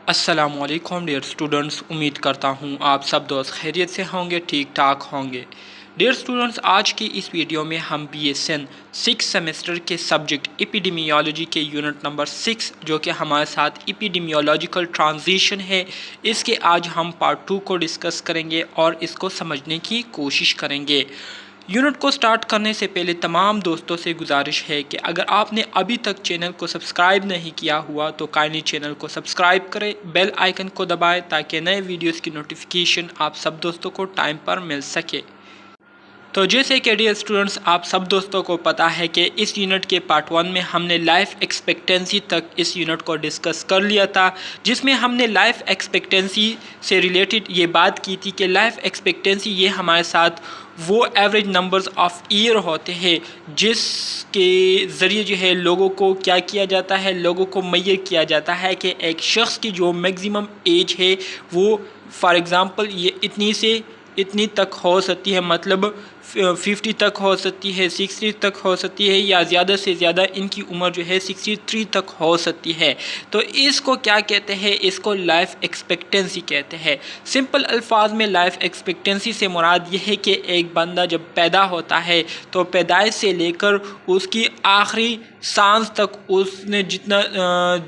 अस्सलामुअलैकुम dear students, उम्मीद करता हूँ आप सब दोस्त खैरियत से होंगे, ठीक ठाक होंगे। डियर स्टूडेंट्स, आज की इस वीडियो में हम BSN 6 सेमेस्टर के सब्जेक्ट एपिडेमियोलॉजी के यूनिट नंबर 6 जो कि हमारे साथ एपिडेमियोलॉजिकल ट्रांजिशन है, इसके आज हम पार्ट 2 को डिस्कस करेंगे और इसको समझने की कोशिश करेंगे। यूनिट को स्टार्ट करने से पहले तमाम दोस्तों से गुजारिश है कि अगर आपने अभी तक चैनल को सब्सक्राइब नहीं किया हुआ तो काइंडली चैनल को सब्सक्राइब करें, बेल आइकन को दबाएं ताकि नए वीडियोस की नोटिफिकेशन आप सब दोस्तों को टाइम पर मिल सके। तो जैसे कि डियर स्टूडेंट्स, आप सब दोस्तों को पता है कि इस यूनिट के पार्ट 1 में हमने लाइफ एक्सपेक्टेंसी तक इस यूनिट को डिस्कस कर लिया था, जिसमें हमने लाइफ एक्सपेक्टेंसी से रिलेटेड ये बात की थी कि लाइफ एक्सपेक्टेंसी ये हमारे साथ वो एवरेज नंबर्स ऑफ ईयर होते हैं जिसके ज़रिए जो है लोगों को क्या किया जाता है, लोगों को मैयर किया जाता है कि एक शख्स की जो मैक्सिमम एज है वो फॉर एग्ज़ाम्पल ये इतनी से इतनी तक हो सकती है, मतलब 50 तक हो सकती है, 60 तक हो सकती है, या ज़्यादा से ज़्यादा इनकी उम्र जो है 63 तक हो सकती है। तो इसको क्या कहते हैं? इसको लाइफ एक्सपेक्टेंसी कहते हैं। सिंपल अल्फाज में लाइफ एक्सपेक्टेंसी से मुराद ये है कि एक बंदा जब पैदा होता है तो पैदाइश से लेकर उसकी आखिरी सांस तक उसने जितना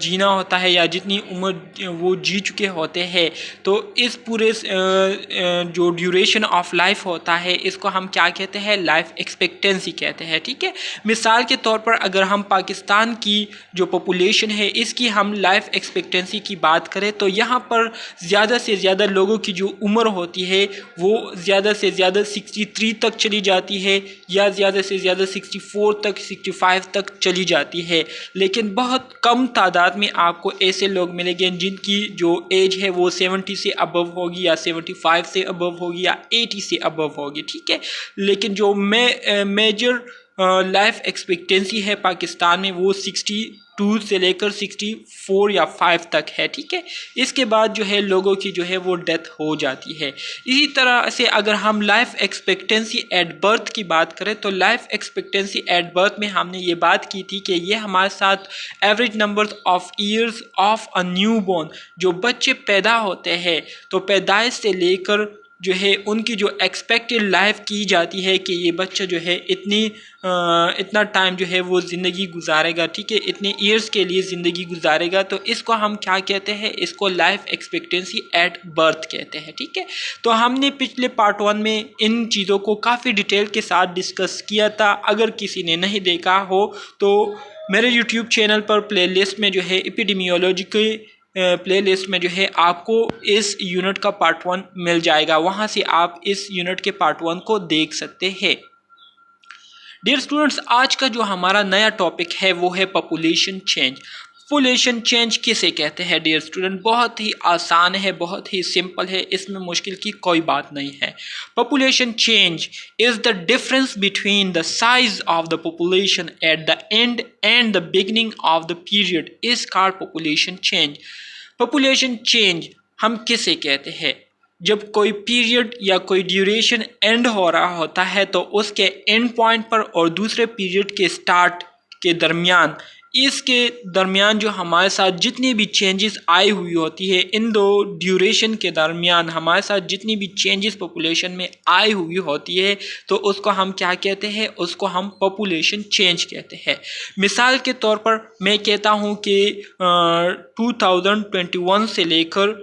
जीना होता है या जितनी उम्र वो जी चुके होते हैं, तो इस पूरे जो ड्यूरेशन ऑफ लाइफ होता है इसको हम क्या कहते हैं? लाइफ एक्सपेक्टेंसी कहते हैं। ठीक है, मिसाल के तौर पर अगर हम पाकिस्तान की जो पॉपुलेशन है इसकी हम लाइफ एक्सपेक्टेंसी की बात करें तो यहाँ पर ज़्यादा से ज़्यादा लोगों की जो उम्र होती है वो ज़्यादा से ज़्यादा 63 तक चली जाती है या ज़्यादा से ज़्यादा 64 तक, 65 तक चली जाती है। लेकिन बहुत कम तादाद में आपको ऐसे लोग मिलेंगे जिनकी जो एज है वो 70 से अबव होगी या 75 से अबव होगी या 80 से अबव होगी। ठीक है, लेकिन जो मेजर लाइफ एक्सपेक्टेंसी है पाकिस्तान में वो 62 से लेकर 64 या 5 तक है। ठीक है, इसके बाद जो है लोगों की जो है वो डेथ हो जाती है। इसी तरह से अगर हम लाइफ एक्सपेक्टेंसी एट बर्थ की बात करें तो लाइफ एक्सपेक्टेंसी एट बर्थ में हमने ये बात की थी कि ये हमारे साथ average numbers of years of a new born, जो बच्चे पैदा होते हैं तो पैदाइश से लेकर जो है उनकी जो एक्सपेक्टेड लाइफ की जाती है कि ये बच्चा जो है इतना टाइम जो है वो ज़िंदगी गुजारेगा। ठीक है, इतने ईयर्स के लिए ज़िंदगी गुजारेगा, तो इसको हम क्या कहते हैं? इसको लाइफ एक्सपेक्टेंसी एट बर्थ कहते हैं। ठीक है, तो हमने पिछले पार्ट 1 में इन चीज़ों को काफ़ी डिटेल के साथ डिस्कस किया था। अगर किसी ने नहीं देखा हो तो मेरे यूट्यूब चैनल पर प्लेलिस्ट में जो है एपिडेमियोलॉजी के प्लेलिस्ट में जो है आपको इस यूनिट का पार्ट 1 मिल जाएगा, वहाँ से आप इस यूनिट के पार्ट 1 को देख सकते हैं। डियर स्टूडेंट्स, आज का जो हमारा नया टॉपिक है वो है पॉपुलेशन चेंज। पॉपुलेशन चेंज किसे कहते हैं डियर स्टूडेंट? बहुत ही आसान है, बहुत ही सिंपल है, इसमें मुश्किल की कोई बात नहीं है। Population change is the difference between the size of the population at the end and the beginning of the period is called population change. Population change हम किसे कहते हैं? जब कोई पीरियड या कोई ड्यूरेशन एंड हो रहा होता है तो उसके एंड पॉइंट पर और दूसरे पीरियड के स्टार्ट के दरमियान, इसके दरमियान जो हमारे साथ जितनी भी चेंजेस आई हुई होती है, इन दो ड्यूरेशन के दरमियान हमारे साथ जितनी भी चेंजेस पॉपुलेशन में आई हुई होती है तो उसको हम क्या कहते हैं? उसको हम पॉपुलेशन चेंज कहते हैं। मिसाल के तौर पर मैं कहता हूँ कि 2021 से लेकर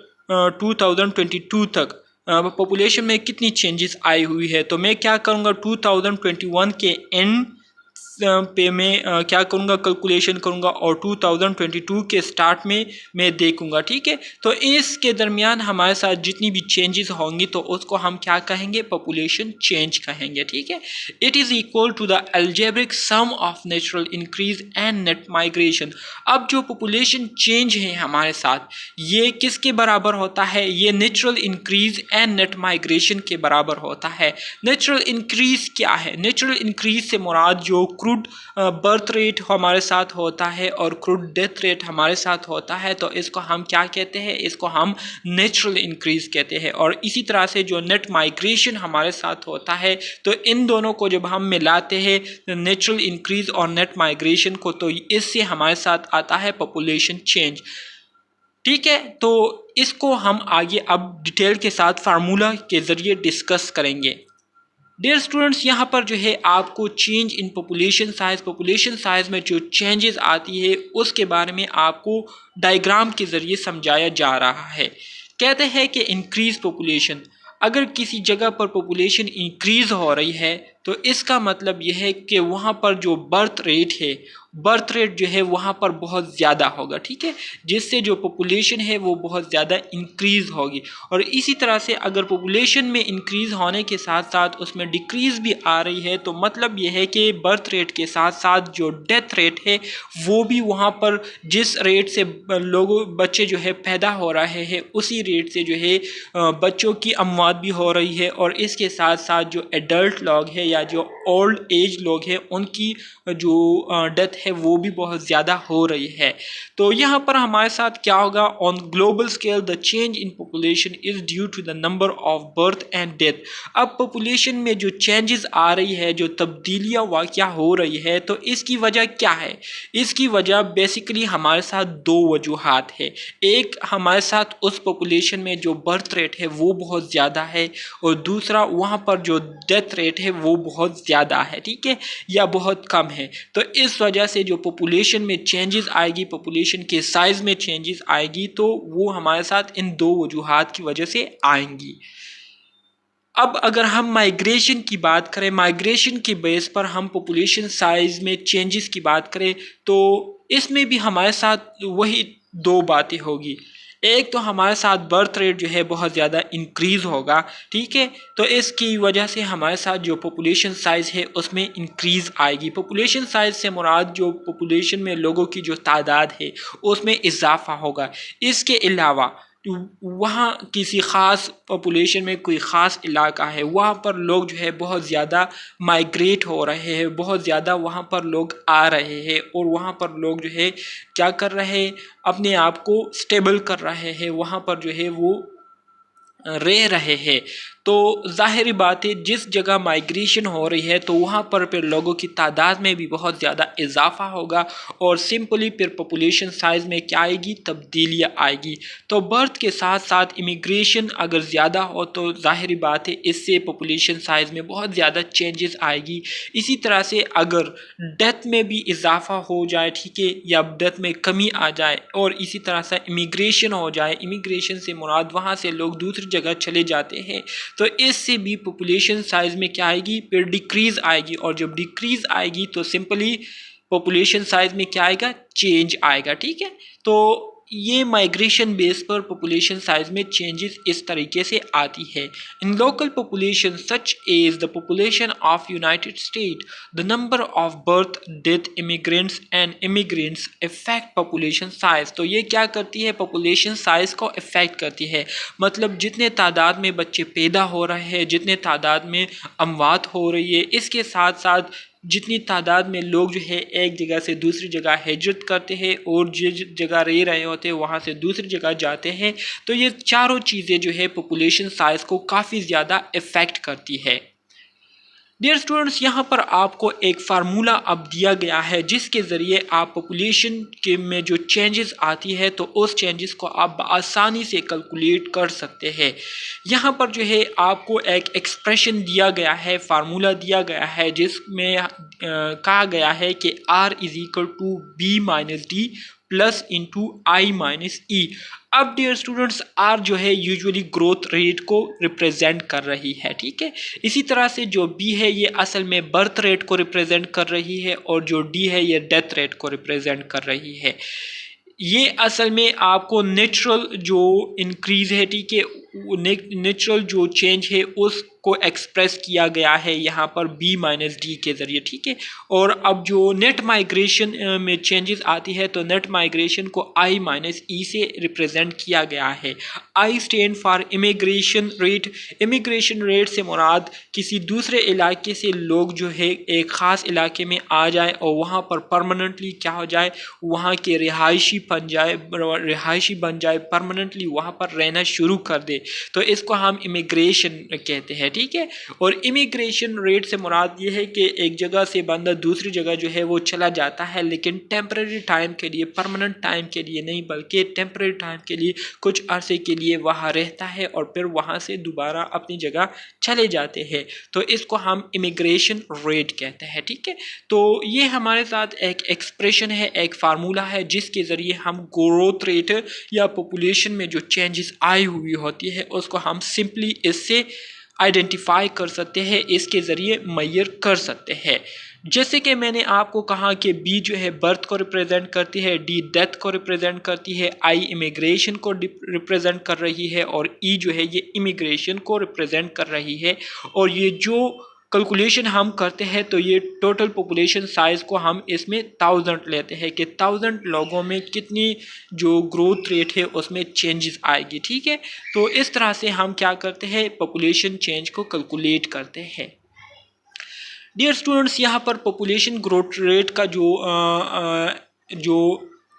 2022 तक पॉपुलेशन में कितनी चेंजेस आई हुई है, तो मैं क्या करूँगा 2021 के एंड पे मैं क्या करूँगा? कैलकुलेशन करूँगा और 2022 के स्टार्ट में मैं देखूँगा। ठीक है, तो इसके दरमियान हमारे साथ जितनी भी चेंजेस होंगी तो उसको हम क्या कहेंगे? पॉपुलेशन चेंज कहेंगे। ठीक है, it is equal to the algebraic sum of natural increase and net migration. अब जो पॉपुलेशन चेंज है हमारे साथ ये किसके बराबर होता है? ये natural increase and net migration के बराबर होता है। नेचुरल इंक्रीज क्या है? नेचुरल इंक्रीज से मुराद जो क्रूड बर्थ रेट हमारे साथ होता है और क्रूड डेथ रेट हमारे साथ होता है तो इसको हम क्या कहते हैं? इसको हम नेचुरल इंक्रीज कहते हैं। और इसी तरह से जो नेट माइग्रेशन हमारे साथ होता है तो इन दोनों को जब हम मिलाते हैं नेचुरल इंक्रीज और नेट माइग्रेशन को, तो इससे हमारे साथ आता है पॉपुलेशन चेंज। ठीक है, तो इसको हम आगे अब डिटेल के साथ फार्मूला के ज़रिए डिस्कस करेंगे। डियर स्टूडेंट्स, यहाँ पर जो है आपको चेंज इन पॉपुलेशन साइज में जो चेंजेस आती है उसके बारे में आपको डायग्राम के ज़रिए समझाया जा रहा है। कहते हैं कि इंक्रीज पॉपुलेशन, अगर किसी जगह पर पॉपुलेशन इंक्रीज हो रही है तो इसका मतलब यह है कि वहाँ पर जो बर्थ रेट जो है वहाँ पर बहुत ज़्यादा होगा। ठीक है, जिससे जो पॉपुलेशन है वो बहुत ज़्यादा इंक्रीज़ होगी। और इसी तरह से अगर पॉपुलेशन में इंक्रीज़ होने के साथ साथ उसमें डिक्रीज़ भी आ रही है तो मतलब यह है कि बर्थ रेट के साथ साथ जो डेथ रेट है वो भी वहाँ पर जिस रेट से बच्चे जो है पैदा हो रहे हैं उसी रेट से जो है बच्चों की अमवात भी हो रही है। और इसके साथ साथ जो एडल्ट लोग हैं या जो ओल्ड एज लोग हैं उनकी जो डेथ है वो भी बहुत ज़्यादा हो रही है। तो यहाँ पर हमारे साथ क्या होगा, on global scale the change in population is due to the number of birth and death. अब पॉपुलेशन में जो चेंजेस आ रही है, जो तब्दीलियाँ वाक़या हो रही है, तो इसकी वजह क्या है? इसकी वजह बेसिकली हमारे साथ दो वजूहात है। एक, हमारे साथ उस पॉपुलेशन में जो बर्थ रेट है वो बहुत ज़्यादा है, और दूसरा वहाँ पर जो डेथ रेट है वो बहुत ज़्यादा है। ठीक है, या बहुत कम है। तो इस वजह से जो पॉपुलेशन में चेंजेस आएगी, पॉपुलेशन के साइज़ में चेंजेस आएगी, तो वो हमारे साथ इन दो वजूहात की वजह से आएंगी। अब अगर हम माइग्रेशन की बात करें, माइग्रेशन के बेस पर हम पॉपुलेशन साइज़ में चेंजेस की बात करें तो इसमें भी हमारे साथ वही दो बातें होगी। एक तो हमारे साथ बर्थ रेट जो है बहुत ज़्यादा इंक्रीज़ होगा। ठीक है, तो इसकी वजह से हमारे साथ जो पॉपुलेशन साइज़ है उसमें इंक्रीज़ आएगी। पॉपुलेशन साइज़ से मुराद जो पॉपुलेशन में लोगों की जो तादाद है उसमें इजाफा होगा। इसके अलावा वहाँ किसी ख़ास पॉपुलेशन में कोई ख़ास इलाका है, वहाँ पर लोग जो है बहुत ज़्यादा माइग्रेट हो रहे हैं, बहुत ज़्यादा वहाँ पर लोग आ रहे हैं, और वहाँ पर लोग जो है क्या कर रहे हैं, अपने आप को स्टेबल कर रहे हैं, वहाँ पर जो है वो रह रहे हैं। तो ज़ाहिर बात है जिस जगह माइग्रेशन हो रही है तो वहाँ पर फिर लोगों की तादाद में भी बहुत ज़्यादा इजाफा होगा, और सिंपली फिर पॉपुलेशन साइज़ में क्या आएगी, तब्दीलियाँ आएगी। तो बर्थ के साथ साथ इमिग्रेशन अगर ज़्यादा हो तो ज़ाहिर बात है इससे पॉपुलेशन साइज़ में बहुत ज़्यादा चेंजेस आएगी। इसी तरह से अगर डेथ में भी इजाफा हो जाए, ठीक है, या डेथ में कमी आ जाए, और इसी तरह से इमिग्रेशन हो जाए, इमिग्रेशन से मुराद वहाँ से लोग दूसरी जगह चले जाते हैं, तो इससे भी पॉपुलेशन साइज़ में क्या आएगी, फिर डिक्रीज़ आएगी। और जब डिक्रीज़ आएगी तो सिंपली पॉपुलेशन साइज़ में क्या आएगा, चेंज आएगा। ठीक है, तो ये माइग्रेशन बेस पर पॉपुलेशन साइज में चेंजेस इस तरीके से आती है। In local population such as the population of United State the number of birth, death, immigrants and immigrants effect population size. तो ये क्या करती है, पॉपुलेशन साइज को इफेक्ट करती है। मतलब जितने तादाद में बच्चे पैदा हो रहे हैं, जितने तादाद में अमवात हो रही है, इसके साथ साथ जितनी तादाद में लोग जो है एक जगह से दूसरी जगह हिजरत करते हैं, और जिस जगह रह रहे होते हैं वहाँ से दूसरी जगह जाते हैं, तो ये चारों चीज़ें जो है पॉपुलेशन साइज़ को काफ़ी ज़्यादा इफ़ेक्ट करती है। डियर स्टूडेंट्स, यहाँ पर आपको एक फार्मूला अब दिया गया है जिसके ज़रिए आप पॉपुलेशन के में जो चेंजेस आती है तो उस चेंजेस को आप आसानी से कैलकुलेट कर सकते हैं। यहाँ पर जो है आपको एक एक्सप्रेशन दिया गया है, फार्मूला दिया गया है, जिसमें कहा गया है कि R is equal to B minus D plus into I minus E. अब डियर स्टूडेंट्स, आर जो है यूजुअली ग्रोथ रेट को रिप्रेजेंट कर रही है। ठीक है, इसी तरह से जो बी है ये असल में बर्थ रेट को रिप्रेजेंट कर रही है, और जो डी है ये डेथ रेट को रिप्रेजेंट कर रही है। ये असल में आपको नेचुरल जो इंक्रीज है, ठीक है, नेचुरल जो चेंज है उसको एक्सप्रेस किया गया है यहाँ पर b माइनस डी के ज़रिए। ठीक है, और अब जो नेट माइग्रेशन में चेंजेस आती है तो नेट माइग्रेशन को i माइनस ई से रिप्रेजेंट किया गया है। i stand for immigration rate. Immigration rate से मुराद किसी दूसरे इलाके से लोग जो है एक ख़ास इलाके में आ जाए और वहाँ पर परमानेंटली क्या हो जाए, वहाँ के रिहायशी बन जाए, परमानेंटली वहाँ पर रहना शुरू कर दे। तो इसको हम इमिग्रेशन कहते हैं, ठीक है। और इमिग्रेशन रेट से मुराद ये है कि एक जगह से बंदा दूसरी जगह जो है वो चला जाता है, लेकिन टेम्परेरी टाइम के लिए, परमानेंट टाइम के लिए नहीं, बल्कि टेम्परेरी टाइम के लिए कुछ अरसे के लिए वहाँ रहता है और फिर वहाँ से दोबारा अपनी जगह चले जाते हैं। तो इसको हम इमिग्रेशन रेट कहते हैं, ठीक है। तो ये हमारे साथ एक एक्सप्रेशन है, एक फार्मूला है, जिसके ज़रिए हम ग्रोथ रेट या पॉपुलेशन में जो चेंजेस आई हुई होती है उसको हम सिंपली इससे आइडेंटिफाई कर सकते हैं, इसके ज़रिए मेजर कर सकते हैं। जैसे कि मैंने आपको कहा कि बी जो है बर्थ को रिप्रेजेंट करती है, डी डेथ को रिप्रेजेंट करती है, आई इमिग्रेशन को रिप्रेजेंट कर रही है और ई जो है ये इमिग्रेशन को रिप्रेजेंट कर रही है। और ये जो कैलकुलेशन हम करते हैं तो ये टोटल पॉपुलेशन साइज को हम इसमें 1000 लेते हैं कि 1000 लोगों में कितनी जो ग्रोथ रेट है उसमें चेंजेस आएगी, ठीक है। तो इस तरह से हम क्या करते हैं, पॉपुलेशन चेंज को कैलकुलेट करते हैं। डियर स्टूडेंट्स, यहाँ पर पॉपुलेशन ग्रोथ रेट का जो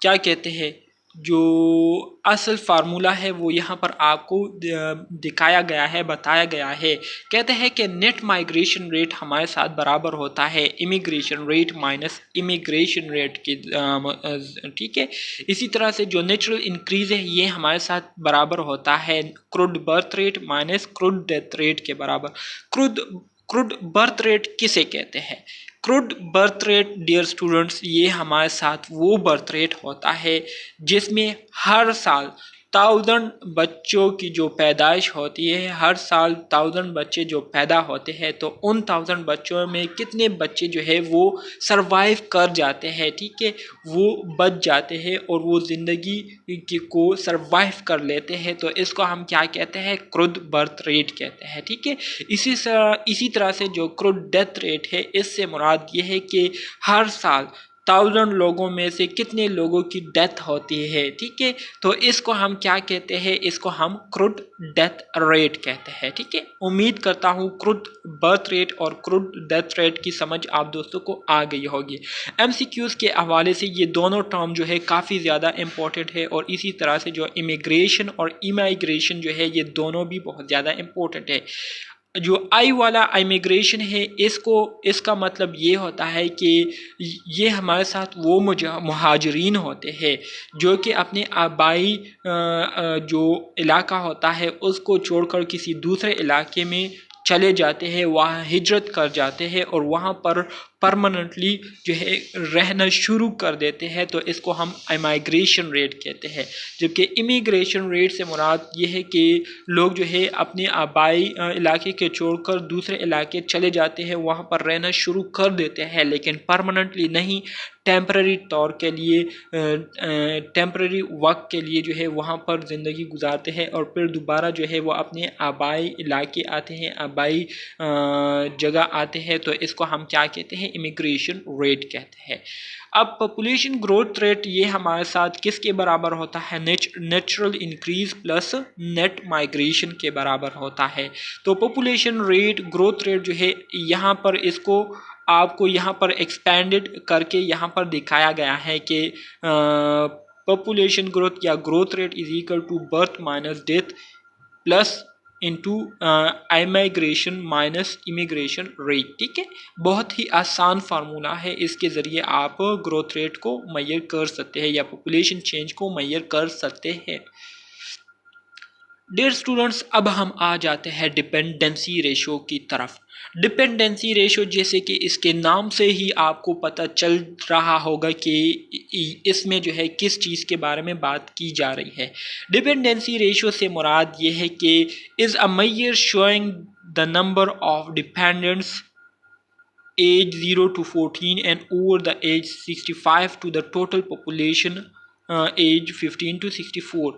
क्या कहते हैं, जो असल फार्मूला है वो यहाँ पर आपको दिखाया गया है, बताया गया है। कहते हैं कि नेट माइग्रेशन रेट हमारे साथ बराबर होता है immigration rate minus immigration rate के, ठीक है। इसी तरह से जो नेचुरल इंक्रीज है ये हमारे साथ बराबर होता है crude birth rate minus crude death rate के बराबर। क्रूड बर्थ रेट किसे कहते हैं? Crude birth rate dear students, ये हमारे साथ वो बर्थ रेट होता है जिसमें हर साल 1000 बच्चों की जो पैदाइश होती है, हर साल 1000 बच्चे जो पैदा होते हैं, तो उन 1000 बच्चों में कितने बच्चे जो है वो सरवाइव कर जाते हैं, ठीक है, वो बच जाते हैं और वो ज़िंदगी को सरवाइव कर लेते हैं। तो इसको हम क्या कहते हैं, क्रूड बर्थ रेट कहते हैं, ठीक है। इसी तरह से जो क्रूड डेथ रेट है, इससे मुराद ये है कि हर साल 1000 लोगों में से कितने लोगों की डेथ होती है, ठीक है। तो इसको हम क्या कहते हैं, इसको हम क्रूड डेथ रेट कहते हैं, ठीक है। उम्मीद करता हूँ क्रूड बर्थ रेट और क्रूड डेथ रेट की समझ आप दोस्तों को आ गई होगी। एमसीक्यूज़ के हवाले से ये दोनों टर्म जो है काफ़ी ज़्यादा इम्पोर्टेंट है और इसी तरह से जो इमिग्रेशन और इमाइग्रेशन जो है ये दोनों भी बहुत ज़्यादा इम्पोर्टेंट है। जो आई वाला इमिग्रेशन है, इसका मतलब ये होता है कि ये हमारे साथ वो मुहाजिरीन होते हैं जो कि अपने आबाई जो इलाका होता है उसको छोड़कर किसी दूसरे इलाके में चले जाते हैं, वहाँ हिजरत कर जाते हैं और वहाँ पर परमानेंटली जो है रहना शुरू कर देते हैं। तो इसको हम इमाइग्रेशन रेट कहते हैं। जबकि इमिग्रेशन रेट से मुराद ये है कि लोग जो है अपने आबाई इलाके के छोड़कर दूसरे इलाके चले जाते हैं, वहाँ पर रहना शुरू कर देते हैं, लेकिन परमानेंटली नहीं, टेम्पररी तौर के लिए, टेम्पररी वक्त के लिए जो है वहाँ पर ज़िंदगी गुजारते हैं और फिर दोबारा जो है वो अपने आबाई इलाके आते हैं, आबाई जगह आते हैं। तो इसको हम क्या कहते हैं, इमिग्रेशन रेट कहते हैं। अब पॉपुलेशन ग्रोथ रेट ये हमारे साथ किसके बराबर होता है, natural increase plus net migration के बराबर होता है। तो पॉपुलेशन रेट ग्रोथ रेट जो है यहाँ पर इसको आपको यहाँ पर एक्सपेंडेड करके यहाँ पर दिखाया गया है कि पॉपुलेशन ग्रोथ या growth rate is equal to birth minus death plus into immigration minus immigration rate, ठीक है। बहुत ही आसान फार्मूला है, इसके ज़रिए आप ग्रोथ रेट को मेजर कर सकते हैं या पॉपुलेशन चेंज को मेजर कर सकते हैं। डियर स्टूडेंट्स, अब हम आ जाते हैं डिपेंडेंसी रेशो की तरफ। डिपेंडेंसी रेशो जैसे कि इसके नाम से ही आपको पता चल रहा होगा कि इसमें जो है किस चीज़ के बारे में बात की जा रही है। डिपेंडेंसी रेशो से मुराद ये है कि is a measure showing the number of dependents age 0 to 14 and over the age 65 to the total population age 15 to 64,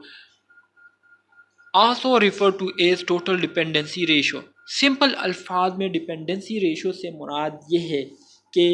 also refer to as total dependency ratio। Simple अल्फाज में डिपेंडेंसी रेशो से मुराद ये है कि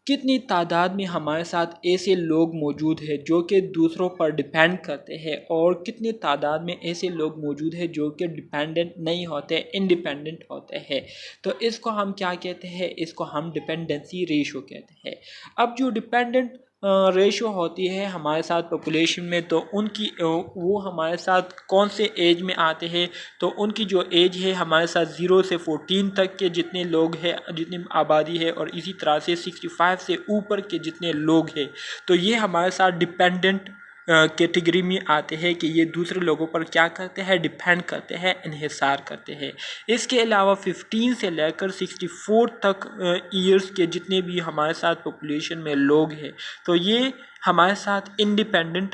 कितनी तादाद में हमारे साथ ऐसे लोग मौजूद हैं जो कि दूसरों पर डिपेंड करते हैं और कितनी तादाद में ऐसे लोग मौजूद हैं जो कि डिपेंडेंट नहीं होते, इंडिपेंडेंट होते हैं। तो इसको हम क्या कहते हैं, इसको हम डिपेंडेंसी रेशो कहते हैं। अब जो डिपेंडेंट रेशो होती है हमारे साथ पॉपुलेशन में, तो उनकी वो हमारे साथ कौन से एज में आते हैं, तो उनकी जो एज है हमारे साथ 0 से 14 तक के जितने लोग हैं, जितनी आबादी है, और इसी तरह से 65 से ऊपर के जितने लोग हैं, तो ये हमारे साथ डिपेंडेंट कैटेगरी में आते हैं कि ये दूसरे लोगों पर क्या करते हैं, डिपेंड करते हैं, इन्हिसार करते हैं। इसके अलावा 15 से लेकर 64 तक ईयर्स के जितने भी हमारे साथ पॉपुलेशन में लोग हैं, तो ये हमारे साथ इंडिपेंडेंट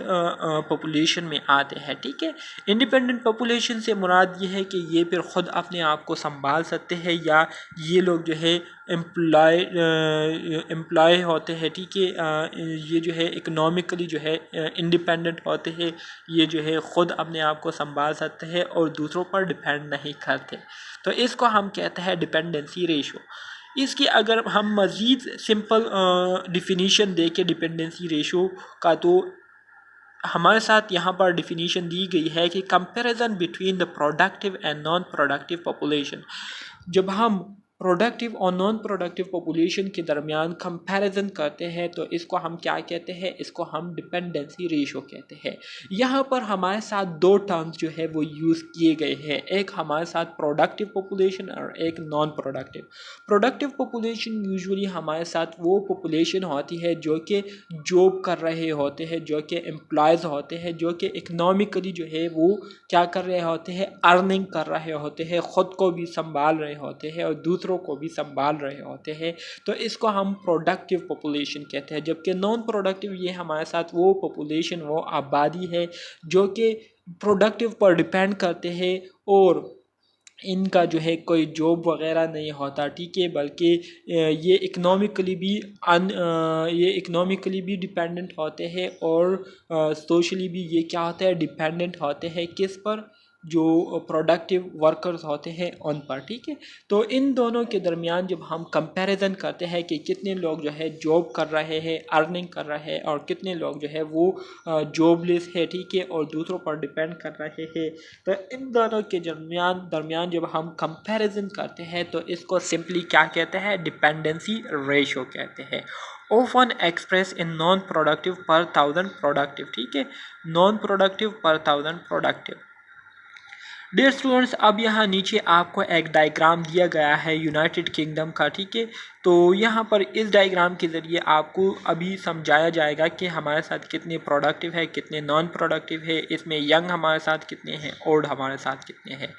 पॉपुलेशन में आते हैं। ठीक है, इंडिपेंडेंट पॉपुलेशन से मुराद ये है कि ये फिर ख़ुद अपने आप को संभाल सकते हैं, या ये लोग जो है एम्प्लॉय होते हैं। ठीक है, ये जो है इकनॉमिकली जो है इंडिपेंडेंट होते हैं, ये जो है ख़ुद अपने आप को संभाल सकते हैं और दूसरों पर डिपेंड नहीं करते, तो इसको हम कहते हैं डिपेंडेंसी रेशो। इसकी अगर हम मज़ीद सिंपल डिफिनीशन दे के डिपेंडेंसी रेशो का, तो हमारे साथ यहाँ पर डिफिनीशन दी गई है कि comparison between the productive and non productive population. जब हम प्रोडक्टिव और नॉन प्रोडक्टिव पॉपुलेशन के दरमियान कंपैरिजन करते हैं, तो इसको हम क्या कहते हैं, इसको हम डिपेंडेंसी रेशो कहते हैं। यहाँ पर हमारे साथ दो टर्म्स जो है वो यूज़ किए गए हैं, एक हमारे साथ प्रोडक्टिव पॉपुलेशन और एक non productive. Productive population usually हमारे साथ वो पॉपुलेशन होती है जो कि जॉब कर रहे होते हैं, जो कि एम्प्लॉयज़ होते हैं, जो कि इकनॉमिकली जो है वो क्या कर रहे होते हैं, अर्निंग कर रहे होते हैं, ख़ुद को भी संभाल रहे होते हैं और दूसरों को भी संभाल रहे होते हैं, तो इसको हम प्रोडक्टिव पॉपुलेशन कहते हैं। जबकि नॉन प्रोडक्टिव, ये हमारे साथ वो पॉपुलेशन, वो आबादी है जो कि प्रोडक्टिव पर डिपेंड करते हैं और इनका जो है कोई जॉब वगैरह नहीं होता। ठीक है, बल्कि ये इकनॉमिकली भी डिपेंडेंट होते हैं और सोशली भी ये क्या होता है, डिपेंडेंट होते हैं किस पर, जो प्रोडक्टिव वर्कर्स होते हैं उन पर। ठीक है, तो इन दोनों के दरमियान जब हम कंपैरिजन करते हैं कि कितने लोग जो है जॉब कर रहे हैं, अर्निंग कर रहे हैं, और कितने लोग जो है वो जॉबलेस है, ठीक है, और दूसरों पर डिपेंड कर रहे हैं, तो इन दोनों के दरमियान जब हम कंपैरिजन करते हैं, तो इसको सिंपली क्या कहते हैं, डिपेंडेंसी रेशो कहते हैं। Often express in non productive पर 1000 प्रोडक्टिव। ठीक है, नॉन प्रोडक्टिव पर 1000 प्रोडक्टिव। डियर स्टूडेंट्स, अब यहाँ नीचे आपको एक डायग्राम दिया गया है यूनाइटेड किंगडम का। ठीक है, तो यहाँ पर इस डायग्राम के ज़रिए आपको अभी समझाया जाएगा कि हमारे साथ कितने प्रोडक्टिव है, कितने नॉन प्रोडक्टिव है, इसमें यंग हमारे साथ कितने हैं, ओल्ड हमारे साथ कितने हैं।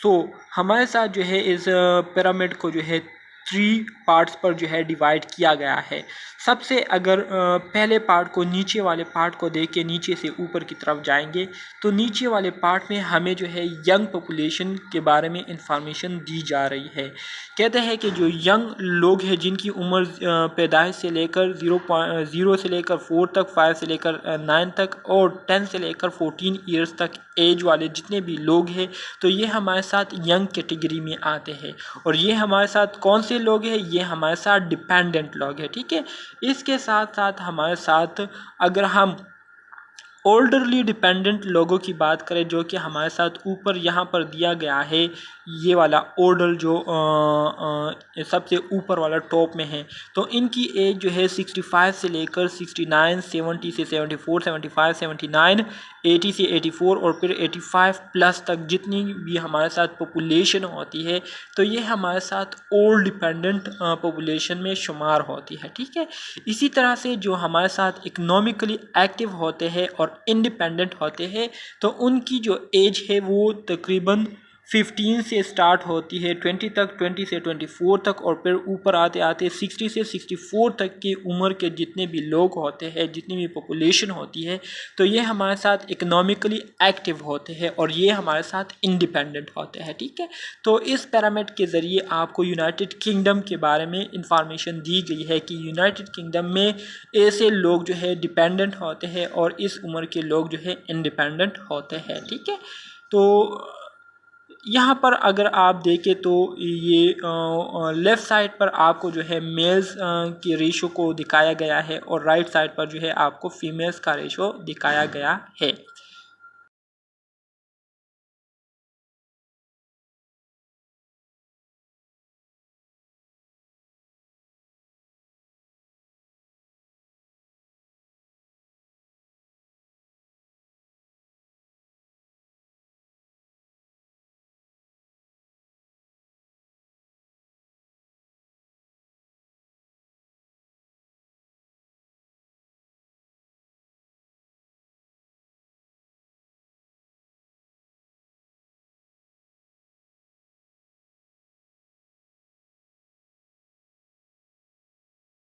सो हमारे साथ जो है इस पिरामिड को जो है 3 पार्ट्स पर जो है डिवाइड किया गया है। सबसे अगर पहले पार्ट को, नीचे वाले पार्ट को देख के नीचे से ऊपर की तरफ जाएंगे, तो नीचे वाले पार्ट में हमें जो है यंग पॉपुलेशन के बारे में इंफॉर्मेशन दी जा रही है। कहते हैं कि जो यंग लोग हैं, जिनकी उम्र पैदाइश से लेकर 0 से लेकर 4 तक, 5 से लेकर 9 तक और 10 से लेकर 14 ईयर्स तक एज वाले जितने भी लोग हैं, तो ये हमारे साथ यंग कैटेगरी में आते हैं। और ये हमारे साथ कौन से लोग हैं, ये हमारे साथ डिपेंडेंट लोग हैं। ठीक है, इसके साथ साथ हमारे साथ अगर हम ओल्डरली डिपेंडेंट लोगों की बात करें, जो कि हमारे साथ ऊपर यहाँ पर दिया गया है, ये वाला ऑर्डर जो सबसे ऊपर वाला टॉप में है, तो इनकी एज जो है 65 से लेकर 69, 70 से 74, 75, 79, 80 से 84 और फिर 85 प्लस तक जितनी भी हमारे साथ पॉपुलेशन होती है, तो ये हमारे साथ ओल्ड डिपेंडेंट पॉपुलेशन में शुमार होती है। ठीक है, इसी तरह से जो हमारे साथ इकोनॉमिकली एक्टिव होते हैं और इंडिपेंडेंट होते हैं, तो उनकी जो एज है वो तकरीबन 15 से स्टार्ट होती है 20 तक, 20 से 24 तक, और फिर ऊपर आते आते 60 से 64 तक की उम्र के जितने भी लोग होते हैं, जितनी भी पॉपुलेशन होती है, तो ये हमारे साथ इकोनॉमिकली एक्टिव होते हैं और ये हमारे साथ इंडिपेंडेंट होते हैं। ठीक है, तो इस पिरामिड के ज़रिए आपको यूनाइटेड किंगडम के बारे में इंफॉर्मेशन दी गई है कि यूनाइटेड किंगडम में ऐसे लोग जो है डिपेंडेंट होते हैं और इस उम्र के लोग जो है इंडिपेंडेंट होते हैं। ठीक है, तो यहाँ पर अगर आप देखें तो ये लेफ़्ट साइड पर आपको जो है मेल्स के रेशो को दिखाया गया है और राइट साइड पर जो है आपको फीमेल्स का रेशो दिखाया गया है।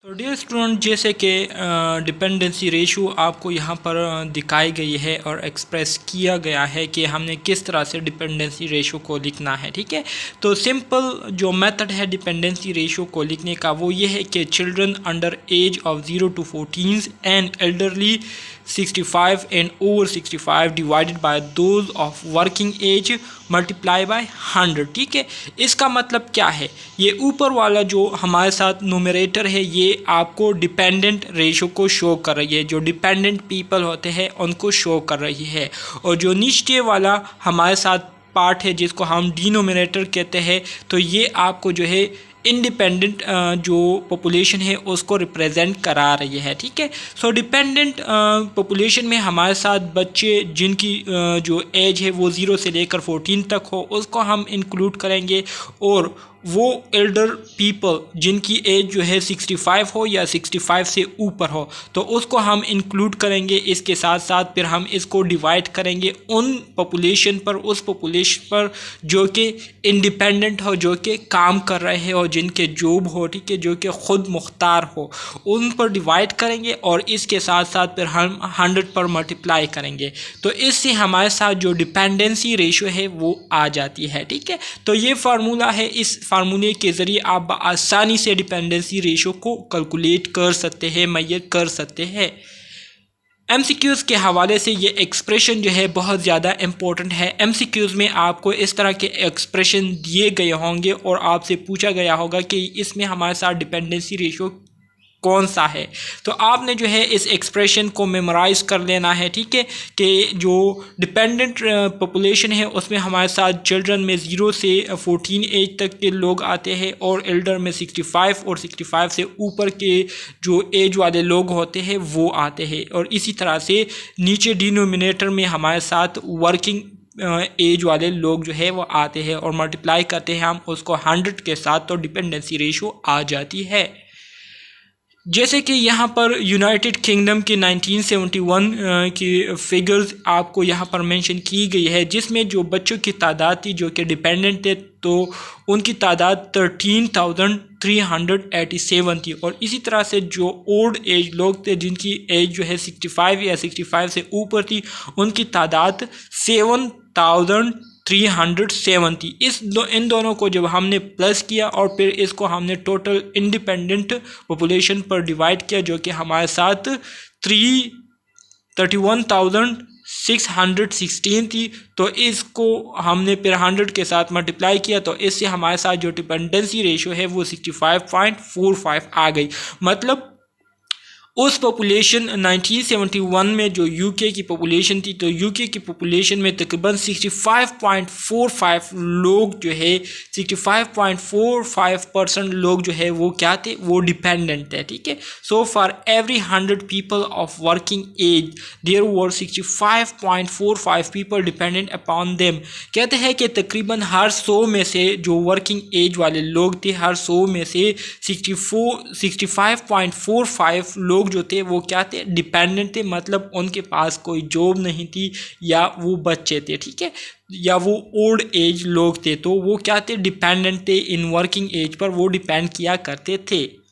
तो डियर स्टूडेंट, जैसे कि डिपेंडेंसी रेशो आपको यहाँ पर दिखाई गई है और एक्सप्रेस किया गया है कि हमने किस तरह से डिपेंडेंसी रेशो को लिखना है। ठीक है, तो सिंपल जो मेथड है डिपेंडेंसी रेशो को लिखने का वो ये है कि children under age of 0 to 14 and elderly 65 and over 65 divided by those of working age multiply by 100। ठीक है, इसका मतलब क्या है, ये ऊपर वाला जो हमारे साथ न्यूमरेटर है ये आपको डिपेंडेंट रेशो को शो कर रही है, जो डिपेंडेंट पीपल होते हैं उनको शो कर रही है, और जो नीचे वाला हमारे साथ पार्ट है जिसको हम डिनोमिनेटर कहते हैं, तो ये आपको जो है इंडिपेंडेंट जो पॉपुलेशन है उसको रिप्रेजेंट करा रही है। ठीक है, सो डिपेंडेंट पॉपुलेशन में हमारे साथ बच्चे जिनकी जो एज है वो 0 से लेकर 14 तक हो उसको हम इंक्लूड करेंगे, और वो एल्डर पीपल जिनकी एज जो है 65 हो या 65 से ऊपर हो तो उसको हम इंक्लूड करेंगे। इसके साथ साथ फिर हम इसको डिवाइड करेंगे उन पॉपुलेशन पर, उस पॉपुलेशन पर जो कि इंडिपेंडेंट हो, जो कि काम कर रहे हो, जिनके जॉब हो, ठीक है, जो कि ख़ुद मुख्तार हो, उन पर डिवाइड करेंगे और इसके साथ साथ फिर हम 100 पर मल्टीप्लाई करेंगे। तो इससे हमारे साथ जो डिपेंडेंसी रेशो है वो आ जाती है। ठीक है, तो ये फार्मूला है, इस फार्मूले के ज़रिए आप आसानी से डिपेंडेंसी रेशो को कैलकुलेट कर सकते हैं, मेजर कर सकते हैं। MCQs के हवाले से ये एक्सप्रेशन जो है बहुत ज़्यादा इम्पोर्टेंट है। MCQs में आपको इस तरह के एक्सप्रेशन दिए गए होंगे और आपसे पूछा गया होगा कि इसमें हमारे साथ डिपेंडेंसी रेशो कौन सा है, तो आपने जो है इस एक्सप्रेशन को मेमोराइज़ कर लेना है। ठीक है, कि जो डिपेंडेंट पॉपुलेशन है उसमें हमारे साथ चिल्ड्रन में 0 से 14 एज तक के लोग आते हैं, और एल्डर में 65 और 65 से ऊपर के जो एज वाले लोग होते हैं वो आते हैं, और इसी तरह से नीचे डिनोमिनेटर में हमारे साथ वर्किंग एज वाले लोग जो है वो आते हैं, और मल्टीप्लाई करते हैं हम उसको 100 के साथ, तो डिपेंडेंसी रेशो आ जाती है। जैसे कि यहाँ पर यूनाइटेड किंगडम के 1971 की फिगर्स आपको यहाँ पर मेंशन की गई है, जिसमें जो बच्चों की तादाद थी जो कि डिपेंडेंट थे तो उनकी तादाद 13,387 थी, और इसी तरह से जो ओल्ड एज लोग थे जिनकी एज जो है 65 या 65 से ऊपर थी उनकी तादाद 7,307 थी। इन दोनों को जब हमने प्लस किया और फिर इसको हमने टोटल इंडिपेंडेंट पॉपुलेशन पर डिवाइड किया जो कि हमारे साथ 31,616 थी, तो इसको हमने फिर 100 के साथ मल्टीप्लाई किया, तो इससे हमारे साथ जो डिपेंडेंसी रेशो है वो 65.45 आ गई। मतलब उस पॉपुलेशन 1971 में जो यूके की पॉपुलेशन थी, तो यूके की पॉपुलेशन में तकरीबन 65.45 लोग जो है 65.45% लोग जो है वो क्या थे, वो डिपेंडेंट थे। ठीक है, so for every 100 people of working age there were 65.45 people dependent upon them. कहते हैं कि तकरीबन हर 100 में से जो वर्किंग एज वाले लोग थे, हर 100 में से 65.45 लोग जो थे वो क्या थे, डिपेंडेंट थे, मतलब उनके पास कोई जॉब नहीं थी या वो बच्चे थे। ठीक है, या वो ओल्ड एज लोग थे, तो वो क्या थे, डिपेंडेंट थे, इन वर्किंग एज पर वो डिपेंड किया करते थे।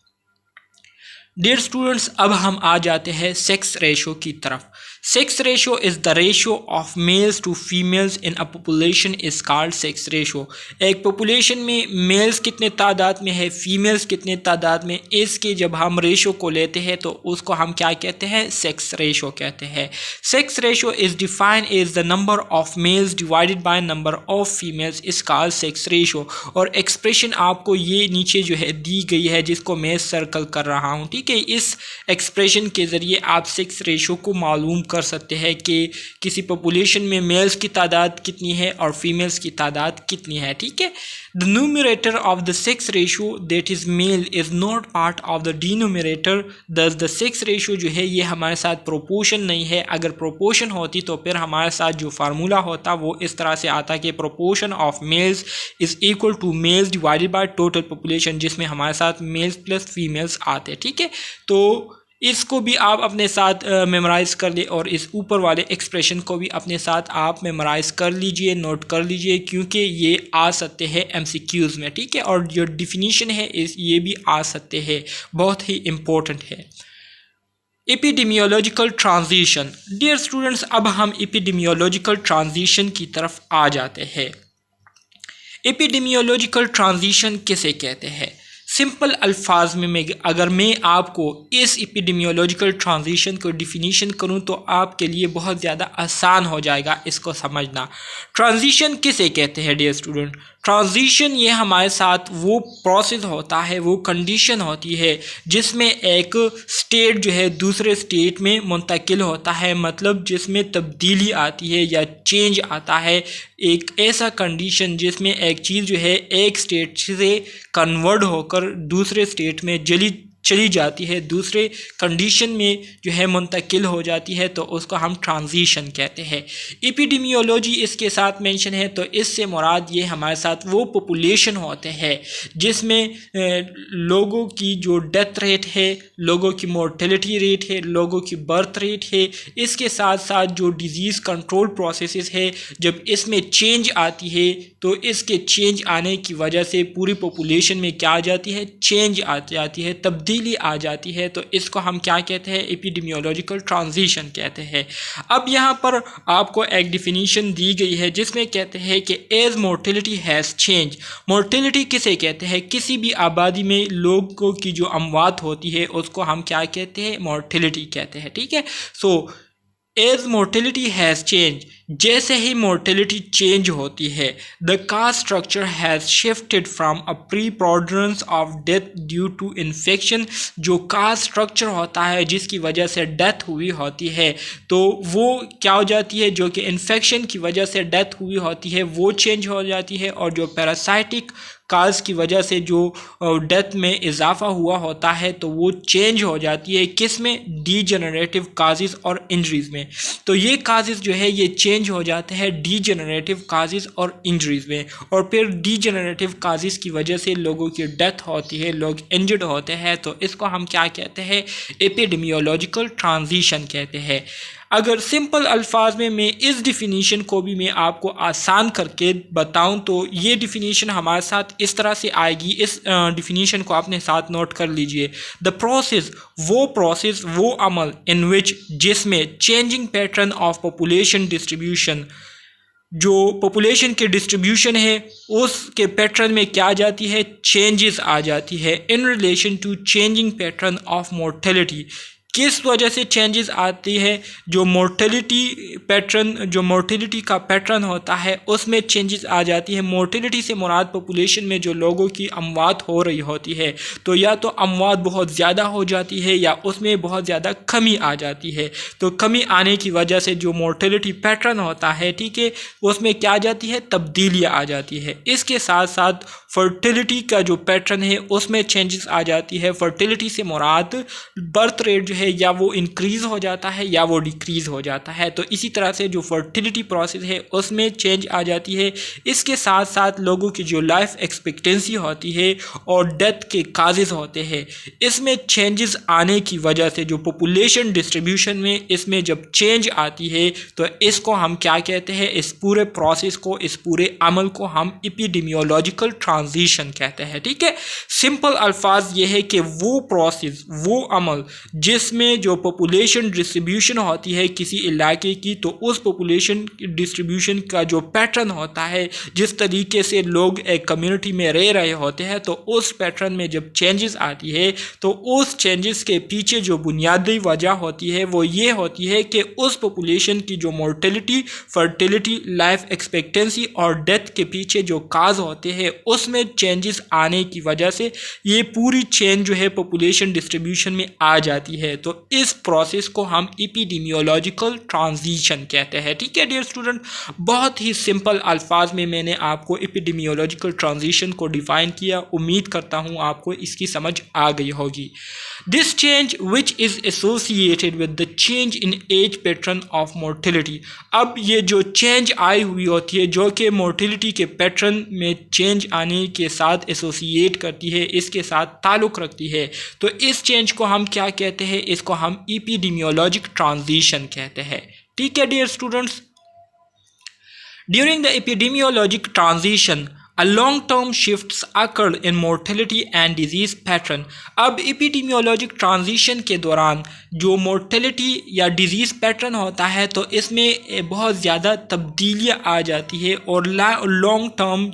डियर स्टूडेंट्स, अब हम आ जाते हैं सेक्स रेशो की तरफ। Sex ratio is the ratio of males to females in a population is called sex ratio. एक पॉपुलेशन में मेल्स कितने तादाद में है, फीमेल्स कितने तादाद में, इसके जब हम रेशो को लेते हैं तो उसको हम क्या कहते हैं, सेक्स रेशो कहते हैं। Sex ratio is defined as the number of males divided by number of females is called sex ratio. और एक्सप्रेशन आपको ये नीचे जो है दी गई है जिसको मैं सर्कल कर रहा हूँ। ठीक है, इस एक्सप्रेशन के ज़रिए आप सेक्स रेशो को मालूम कर सकते हैं कि किसी पॉपुलेशन में मेल्स की तादाद कितनी है और फीमेल्स की तादाद कितनी है। ठीक है, the numerator of the sex ratio that is mail is not part of the denominator. दस द सेक्स रेशो जो है ये हमारे साथ प्रोपोर्शन नहीं है। अगर प्रोपोर्शन होती तो फिर हमारे साथ जो फार्मूला होता वो इस तरह से आता कि proportion of males is equal to males divided by total population, जिसमें हमारे साथ मेल्स प्लस फीमेल्स आते। ठीक है, तो इसको भी आप अपने साथ मेमोराइज़ कर ले और इस ऊपर वाले एक्सप्रेशन को भी अपने साथ आप मेमोराइज़ कर लीजिए, नोट कर लीजिए, क्योंकि ये आ सकते हैं MCQs में, ठीक है। और जो डिफिनीशन है ये भी आ सकते हैं, बहुत ही इम्पोर्टेंट है। Epidemiological transition. डियर स्टूडेंट्स, अब हम एपिडेमियोलॉजिकल ट्रांजिशन की तरफ आ जाते हैं। एपिडेमियोलॉजिकल ट्रांजिशन किसे कहते हैं? सिंपल अल्फाज में अगर मैं आपको इस एपिडेमियोलॉजिकल ट्रांजिशन को डिफिनीशन करूं तो आपके लिए बहुत ज़्यादा आसान हो जाएगा इसको समझना। ट्रांजिशन किसे कहते हैं डियर स्टूडेंट? ट्रांजिशन ये हमारे साथ वो प्रोसेस होता है, वो कंडीशन होती है जिसमें एक स्टेट जो है दूसरे स्टेट में मुंतकिल होता है, मतलब जिसमें तब्दीली आती है या चेंज आता है। एक ऐसा कंडीशन जिसमें एक चीज़ जो है एक स्टेट से कन्वर्ट होकर दूसरे स्टेट में चली जाती है, दूसरे कंडीशन में जो है मुंतकिल हो जाती है, तो उसको हम ट्रांजिशन कहते हैं। एपिडेमियोलॉजी इसके साथ मेंशन है, तो इससे मुराद ये हमारे साथ वो पॉपुलेशन होते हैं जिसमें लोगों की जो डेथ रेट है, लोगों की मोर्टेलिटी रेट है, लोगों की बर्थ रेट है, इसके साथ साथ जो डिजीज़ कंट्रोल प्रोसेसेस है, जब इसमें चेंज आती है तो इसके चेंज आने की वजह से पूरी पॉपुलेशन में क्या आ जाती है? चेंज आ जाती है, तब्दीली आ जाती है, तो इसको हम क्या कहते हैं? एपिडेमियोलॉजिकल ट्रांजिशन कहते हैं। अब यहाँ पर आपको एक डिफिनीशन दी गई है जिसमें कहते हैं कि age mortality has change. Mortality किसे कहते हैं? किसी भी आबादी में लोगों की जो अमवात होती है उसको हम क्या कहते हैं? मोर्टेलिटी कहते हैं, ठीक है। So as mortality has change, जैसे ही मोर्टेलिटी चेंज होती है, the cause structure has shifted from a preponderance of death due to infection. जो कास्ट स्ट्रक्चर होता है जिसकी वजह से डेथ हुई होती है, तो वो क्या हो जाती है? जो कि इन्फेक्शन की वजह से डेथ हुई होती है वो चेंज हो जाती है, और जो पैरासाइटिक काज की वजह से जो डेथ में इजाफा हुआ होता है तो वो चेंज हो जाती है, किस में? डीजेनरेटिव काजेज़ और इंजरीज़ में। तो ये काजेज़ जो है ये चेंज हो जाते हैं डीजेनरेटिव काजेज़ और इंजरीज़ में, और फिर डीजेनरेटिव काजेज़ की वजह से लोगों की डेथ होती है, लोग इंजर्ड होते हैं, तो इसको हम क्या कहते हैं? एपिडेमियोलॉजिकल ट्रांजिशन कहते हैं। अगर सिंपल अल्फाज में मैं इस डिफिनीशन को भी मैं आपको आसान करके बताऊं तो ये डिफिनीशन हमारे साथ इस तरह से आएगी। इस डिफिनीशन को अपने साथ नोट कर लीजिए। द प्रोसेस, वो अमल इन विच, जिसमें changing pattern of population distribution, जो पॉपुलेशन के डिस्ट्रीब्यूशन है उसके पैटर्न में क्या आ जाती है? चेंजेस आ जाती है in relation to changing pattern of mortality. किस वजह से चेंजेस आती है? जो मोर्टेलिटी का पैटर्न होता है उसमें चेंजेस आ जाती है। मोर्टेलिटी से मुराद पॉपुलेशन में जो लोगों की अमवात हो रही होती है, तो या तो अमवात बहुत ज़्यादा हो जाती है या उसमें बहुत ज़्यादा कमी आ जाती है। तो कमी आने की वजह से जो मोर्टेलिटी पैटर्न होता है, ठीक है, उसमें क्या आ जाती है? तब्दीलियाँ आ जाती है। इसके साथ साथ फर्टिलिटी का जो पैटर्न है उसमें चेंजेस आ जाती है। फर्टिलिटी से मुराद बर्थ रेट जो है या वो इंक्रीज़ हो जाता है या वो डिक्रीज़ हो जाता है। तो इसी तरह से जो फर्टिलिटी प्रोसेस है उसमें चेंज आ जाती है। इसके साथ साथ लोगों की जो लाइफ एक्सपेक्टेंसी होती है और डेथ के काजेज़ होते हैं, इसमें चेंजेस आने की वजह से जो पॉपुलेशन डिस्ट्रीब्यूशन में इसमें जब चेंज आती है तो इसको हम क्या कहते हैं? इस पूरे प्रोसेस को, इस पूरे अमल को हम एपिडेमियोलॉजिकल ट्रांजिशन कहते हैं, ठीक है। सिंपल अल्फाज ये है कि वो प्रोसेस, वो अमल जिसमें जो पॉपुलेशन डिस्ट्रीब्यूशन होती है किसी इलाके की, तो उस पॉपुलेशन डिस्ट्रीब्यूशन का जो पैटर्न होता है, जिस तरीके से लोग एक कम्युनिटी में रह रहे होते हैं, तो उस पैटर्न में जब चेंजेस आती है तो उस चेंजेस के पीछे जो बुनियादी वजह होती है वो ये होती है कि उस पॉपुलेशन की जो मोर्टेलिटी, फर्टिलिटी, लाइफ एक्सपेक्टेंसी और डेथ के पीछे जो काज होते हैं उसमें चेंजेस आने की वजह से ये पूरी चेंज जो है पॉपुलेशन डिस्ट्रीब्यूशन में आ जाती है। तो इस प्रोसेस को हम एपिडेमियोलॉजिकल ट्रांजिशन कहते हैं, ठीक है डियर स्टूडेंट। बहुत ही सिंपल अल्फाज में मैंने आपको एपिडेमियोलॉजिकल ट्रांजिशन को डिफाइन किया। उम्मीद करता हूँ आपको इसकी समझ आ गई होगी। This change which is associated with the change in age pattern of mortality। अब ये जो चेंज आई हुई होती है जो कि मोर्टिलिटी के पैटर्न में चेंज आने के साथ एसोसिएट करती है, इसके साथ ताल्लुक़ रखती है, तो इस चेंज को हम क्या कहते हैं? इसको हम एपिडेमियोलॉजिक ट्रांजिशन कहते हैं। ठीक है dear students, during the epidemiologic transition A long-term shifts occurred in mortality and disease pattern। अब एपिडेमियोलॉजिक ट्रांजिशन के दौरान जो मोर्टेलिटी या डिजीज़ पैटर्न होता है तो इसमें बहुत ज़्यादा तब्दीलियाँ आ जाती है और लॉन्ग टर्म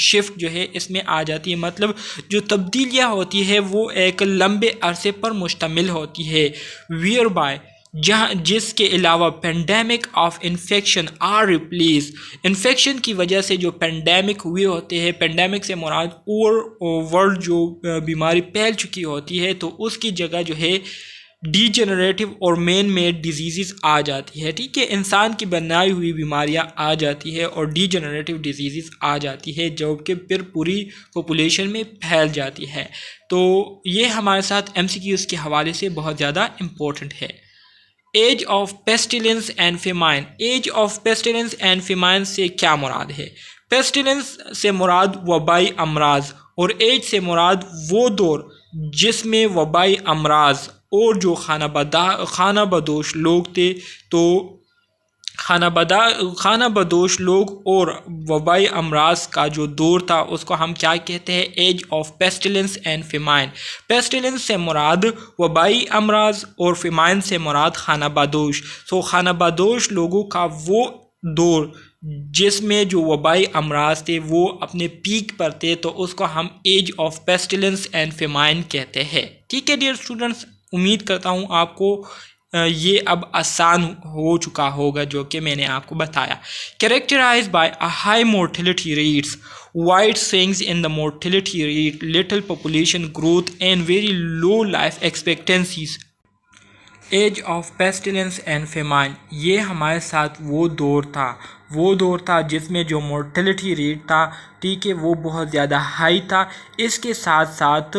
शिफ्ट जो है इसमें आ जाती है। मतलब जो तब्दीलियाँ होती है वो एक लंबे अरसे पर मुश्तमिल होती है। वियर बाय जिसके अलावा pandemic of infection are replace. Infection की वजह से जो पेंडेमिक हुए होते हैं, पेंडेमिक से मुराद वर्ल्ड जो बीमारी फैल चुकी होती है तो उसकी जगह जो है डीजेनरेटिव और मेन मेड डिजीज़ आ जाती है। ठीक है, इंसान की बनाई हुई बीमारियां आ जाती है और डीजेनरेटिव डिजीज़ आ जाती है जो कि फिर पूरी पॉपुलेशन में फैल जाती है। तो ये हमारे साथ MCQs के हवाले से बहुत ज़्यादा इम्पोर्टेंट है। Age of pestilence and famine. Age of pestilence and famine से क्या मुराद है? पेस्टिलेंस से मुराद वबाई अमराज और एज से मुराद वो दौर जिसमें वबाई अमराज और जो खाना बदोश लोग थे तो खाना बदोश लोग और वबाई अमराज का जो दौर था उसको हम क्या कहते हैं? Age of pestilence and famine. Pestilence से मुराद वबाई अमराज और फेमाइन से मुराद खाना बदोश। सो खाना बदोश लोगों का वो दौर जिसमें जो वबाई अमराज थे वो अपने पीक पर थे तो उसको हम age of pestilence and famine कहते हैं। ठीक है डियर स्टूडेंट्स, उम्मीद करता हूँ आपको ये अब आसान हो चुका होगा जो कि मैंने आपको बताया। Characterise by a high mortality rates, wide swings in the mortality rate, little population growth and very low life expectancies. Age of pestilence and famine, ये हमारे साथ वो दौर था जिसमें जो मोर्टेलिटी रेट था, ठीक है, वो बहुत ज़्यादा हाई था। इसके साथ साथ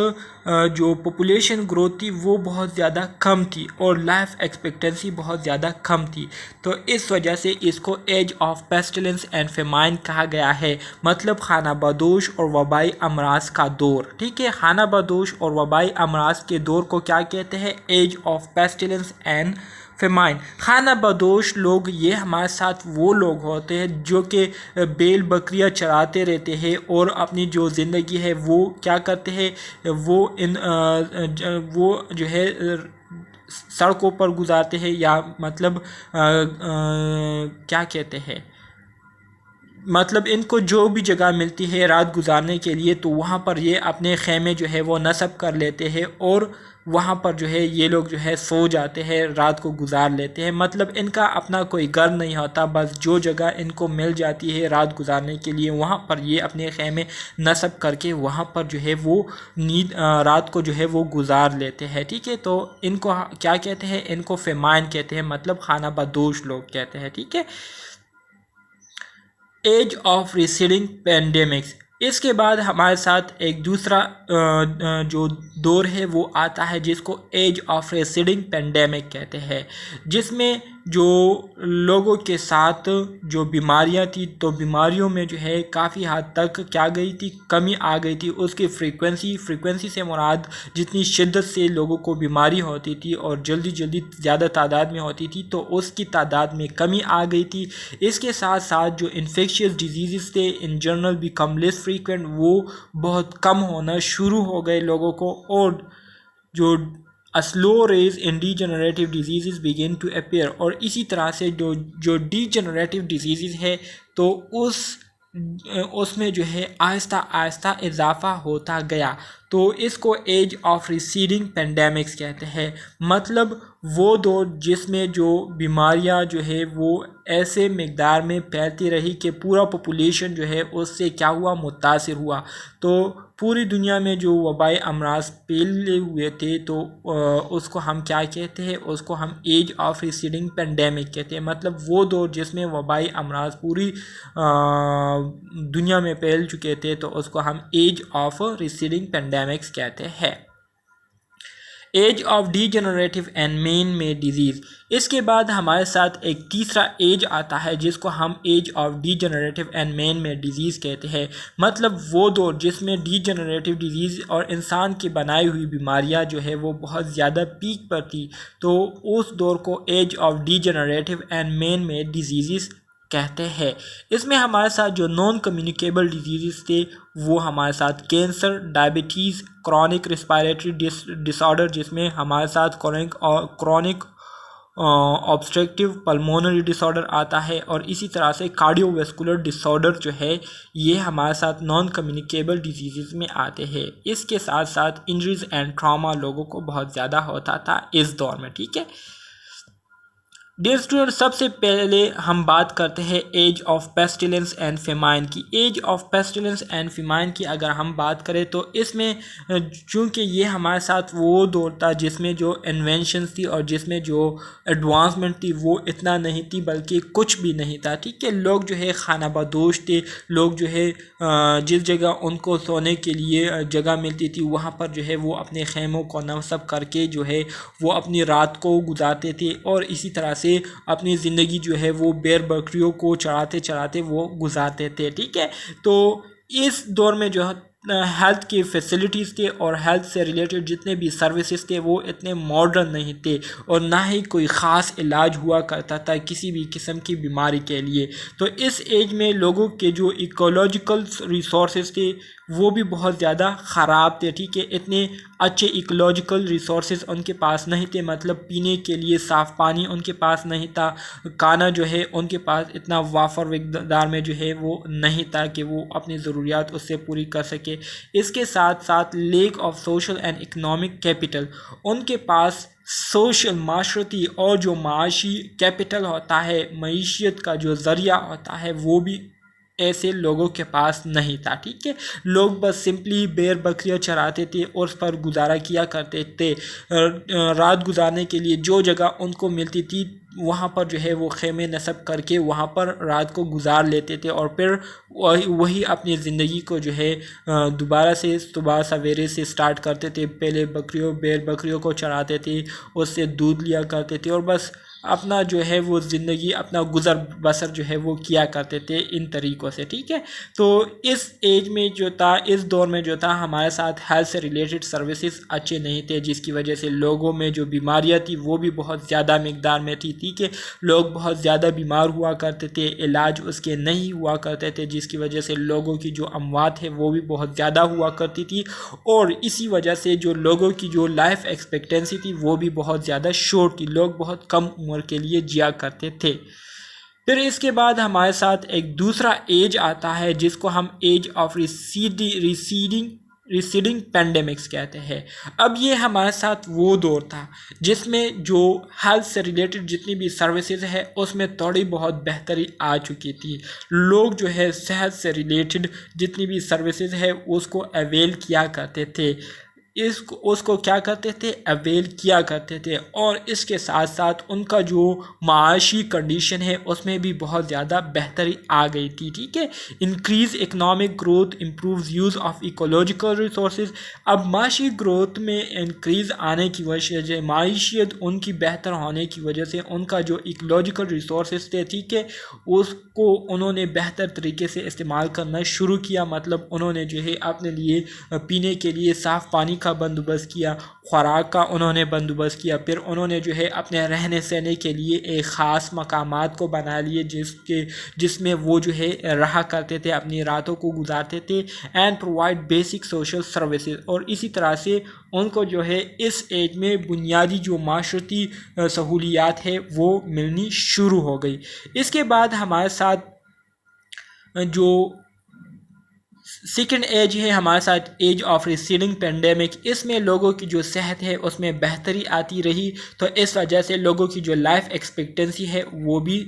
जो पॉपुलेशन ग्रोथ थी वो बहुत ज़्यादा कम थी और लाइफ एक्सपेक्टेंसी बहुत ज़्यादा कम थी। तो इस वजह से इसको age of pestilence and famine कहा गया है। मतलब खाना बदोश और वबाई अमराज का दौर। ठीक है, खाना बदोश और वबाई अमराज के दौर को क्या कहते हैं? Age of pestilence and famine. खाना बदोश लोग ये हमारे साथ वो लोग होते हैं जो कि बैल बकरियां चराते रहते हैं और अपनी जो ज़िंदगी है वो क्या करते हैं? वो जो है सड़कों पर गुजारते हैं या मतलब क्या कहते हैं, मतलब इनको जो भी जगह मिलती है रात गुजारने के लिए तो वहाँ पर ये अपने खेमे जो है वो नस्ब कर लेते हैं और वहाँ पर जो है ये लोग जो है सो जाते हैं, रात को गुजार लेते हैं। मतलब इनका अपना कोई घर नहीं होता, बस जो जगह इनको मिल जाती है रात गुजारने के लिए वहाँ पर ये अपने खेमे नस्ब करके वहाँ पर जो है वो रात को जो है वो गुजार लेते हैं। ठीक है, तो इनको क्या कहते हैं? इनको फेमाइन कहते हैं, मतलब खाना बदोश लोग कहते हैं। ठीक है, एज ऑफ रिसीडिंग पेंडेमिक्स। इसके बाद हमारे साथ एक दूसरा जो दौर है वो आता है जिसको एज ऑफ रिसीडिंग पेंडेमिक कहते हैं, जिसमें जो लोगों के साथ जो बीमारियां थी तो बीमारियों में जो है काफ़ी हद तक क्या गई थी? कमी आ गई थी। उसकी फ्रीक्वेंसी से मुराद जितनी शिद्दत से लोगों को बीमारी होती थी और जल्दी ज़्यादा तादाद में होती थी तो उसकी तादाद में कमी आ गई थी। इसके साथ साथ जो इन्फेक्शियस डिजीज़ थे in general become less frequent, वो बहुत कम होना शुरू हो गए लोगों को और जो a slow rise in degenerative diseases begin to appear। और इसी तरह से जो degenerative diseases है तो उसमें जो है आहिस्ता आहिस्ता इजाफा होता गया। तो इसको एज ऑफ रिसीडिंग पेंडेमिक्स कहते हैं। मतलब वो दौर जिसमें जो बीमारियां जो है वो ऐसे मिकदार में फैलती रही कि पूरा पॉपुलेशन जो है उससे क्या हुआ? मुतासिर हुआ। तो पूरी दुनिया में जो वबाई अमराज फैले हुए थे तो उसको हम क्या कहते हैं? उसको हम एज ऑफ रिसीडिंग पेंडेमिक कहते हैं। मतलब वो दौर जिसमें वबाई अमराज पूरी दुनिया में फैल चुके थे तो उसको हम एज ऑफ रिसीडिंग पेंडेमिक्स कहते हैं। Age of degenerative and man made diseases. इसके बाद हमारे साथ एक तीसरा एज आता है जिसको हम age of degenerative and man made diseases कहते हैं। मतलब वो दौर जिसमें डीजेनरेटिव डिजीज़ और इंसान की बनाई हुई बीमारियां जो है वो बहुत ज़्यादा पीक पर थी, तो उस दौर को age of degenerative and man made diseases कहते हैं। इसमें हमारे साथ जो नॉन कम्युनिकेबल डिजीज़ थे वो हमारे साथ cancer, diabetes, chronic respiratory disorder जिसमें हमारे साथ क्रॉनिक ऑब्स्ट्रक्टिव पल्मोनरी डिसऑर्डर आता है, और इसी तरह से कार्डियोवैस्कुलर डिसऑर्डर जो है ये हमारे साथ नॉन कम्युनिकेबल डिजीज़ में आते हैं। इसके साथ साथ इंजरीज एंड ट्रॉमा लोगों को बहुत ज़्यादा होता था इस दौर में। ठीक है डियर स्टूडेंट, सबसे पहले हम बात करते हैं age of pestilence and famine की। Age of pestilence and famine की अगर हम बात करें तो इसमें चूँकि ये हमारे साथ वो दौर था जिसमें जो इन्वेंशंस थी और जिसमें जो एडवांसमेंट थी वो इतना नहीं थी, बल्कि कुछ भी नहीं था। ठीक है, लोग जो है खाना बदोश थे। लोग जो है जिस जगह उनको सोने के लिए जगह मिलती थी वहाँ पर जो है वो अपने खेमों को नस्ब करके जो है वो अपनी रात को गुजारते थे, और इसी तरह से अपनी ज़िंदगी जो है वो बैल बकरियों को चराते चराते वो गुजारते थे। ठीक है, तो इस दौर में जो हेल्थ की फैसिलिटीज़ थे और हेल्थ से रिलेटेड जितने भी सर्विसेज थे वो इतने मॉडर्न नहीं थे, और ना ही कोई ख़ास इलाज हुआ करता था किसी भी किस्म की बीमारी के लिए। तो इस एज में लोगों के जो इकोलॉजिकल रिसोर्सेज थे वो भी बहुत ज़्यादा ख़राब थे। ठीक है, इतने अच्छे इकोलॉजिकल रिसोर्सेज उनके पास नहीं थे, मतलब पीने के लिए साफ़ पानी उनके पास नहीं था, खाना जो है उनके पास इतना वाफर मकदार में जो है वो नहीं था कि वो अपनी ज़रूरियात उससे पूरी कर सके। इसके साथ साथ lake of social and economic capital, उनके पास सोशल माशरती और जो माशी कैपिटल होता है, मईशियत का जो ज़रिया होता है वो भी ऐसे लोगों के पास नहीं था। ठीक है, लोग बस सिंपली बैल बकरियां चराते थे और उस पर गुजारा किया करते थे। रात गुजारने के लिए जो जगह उनको मिलती थी वहाँ पर जो है वो खेमे नस्ब करके वहाँ पर रात को गुजार लेते थे, और फिर वही अपनी ज़िंदगी को जो है दोबारा से सुबह सवेरे से स्टार्ट करते थे। पहले बैल बकरियों को चराते थे, उससे दूध लिया करते थे और बस अपना जो है वो ज़िंदगी अपना गुज़र बसर जो है वो किया करते थे इन तरीक़ों से। ठीक है, तो इस एज में जो था, इस दौर में जो था, हमारे साथ हेल्थ से रिलेटेड सर्विसेज अच्छे नहीं थे, जिसकी वजह से लोगों में जो बीमारियां थी वो भी बहुत ज़्यादा मकदार में थी। ठीक है, लोग बहुत ज़्यादा बीमार हुआ करते थे, इलाज उसके नहीं हुआ करते थे, जिसकी वजह से लोगों की जो अमवात है वो भी बहुत ज़्यादा हुआ करती थी, और इसी वजह से जो लोगों की जो लाइफ एक्सपेक्टेंसी थी वो भी बहुत ज़्यादा शॉर्ट थी। लोग बहुत कम उम्र के लिए जिया करते थे। फिर इसके बाद हमारे साथ एक दूसरा एज आता है जिसको हम एज ऑफ रिसीडिंग पेंडेमिक्स कहते हैं। अब ये हमारे साथ वो दौर था जिसमें जो हेल्थ से रिलेटेड जितनी भी सर्विसेज है उसमें थोड़ी बहुत बेहतरी आ चुकी थी। लोग जो है सेहत से रिलेटेड जितनी भी सर्विसेज है उसको अवेल किया करते थे, उसको क्या करते थे, अवेल किया करते थे, और इसके साथ साथ उनका जो माशी कंडीशन है उसमें भी बहुत ज़्यादा बेहतरी आ गई थी। ठीक है, increase economic growth, improves use of ecological resources. अब माशी ग्रोथ में इंक्रीज़ आने की वजह से, माशियत उनकी बेहतर होने की वजह से उनका जो इकोलॉजिकल रिसोर्सेज थे, ठीक है, उसको उन्होंने बेहतर तरीके से इस्तेमाल करना शुरू किया। मतलब उन्होंने जो है अपने लिए पीने के लिए साफ़ पानी का बंदोबस्त किया, खुराक का उन्होंने बंदोबस्त किया, फिर उन्होंने जो है अपने रहने सहने के लिए एक ख़ास मकामात को बना लिए जिसमें वो जो है रहा करते थे, अपनी रातों को गुजारते थे, and provide basic social services. और इसी तरह से उनको जो है इस एज में बुनियादी जो माशरती सहूलियात है वो मिलनी शुरू हो गई। इसके बाद हमारे साथ जो सेकेंड एज है हमारे साथ एज ऑफ रिसीडिंग पेंडेमिक। इसमें लोगों की जो सेहत है उसमें बेहतरी आती रही, तो इस वजह से लोगों की जो लाइफ एक्सपेक्टेंसी है वो भी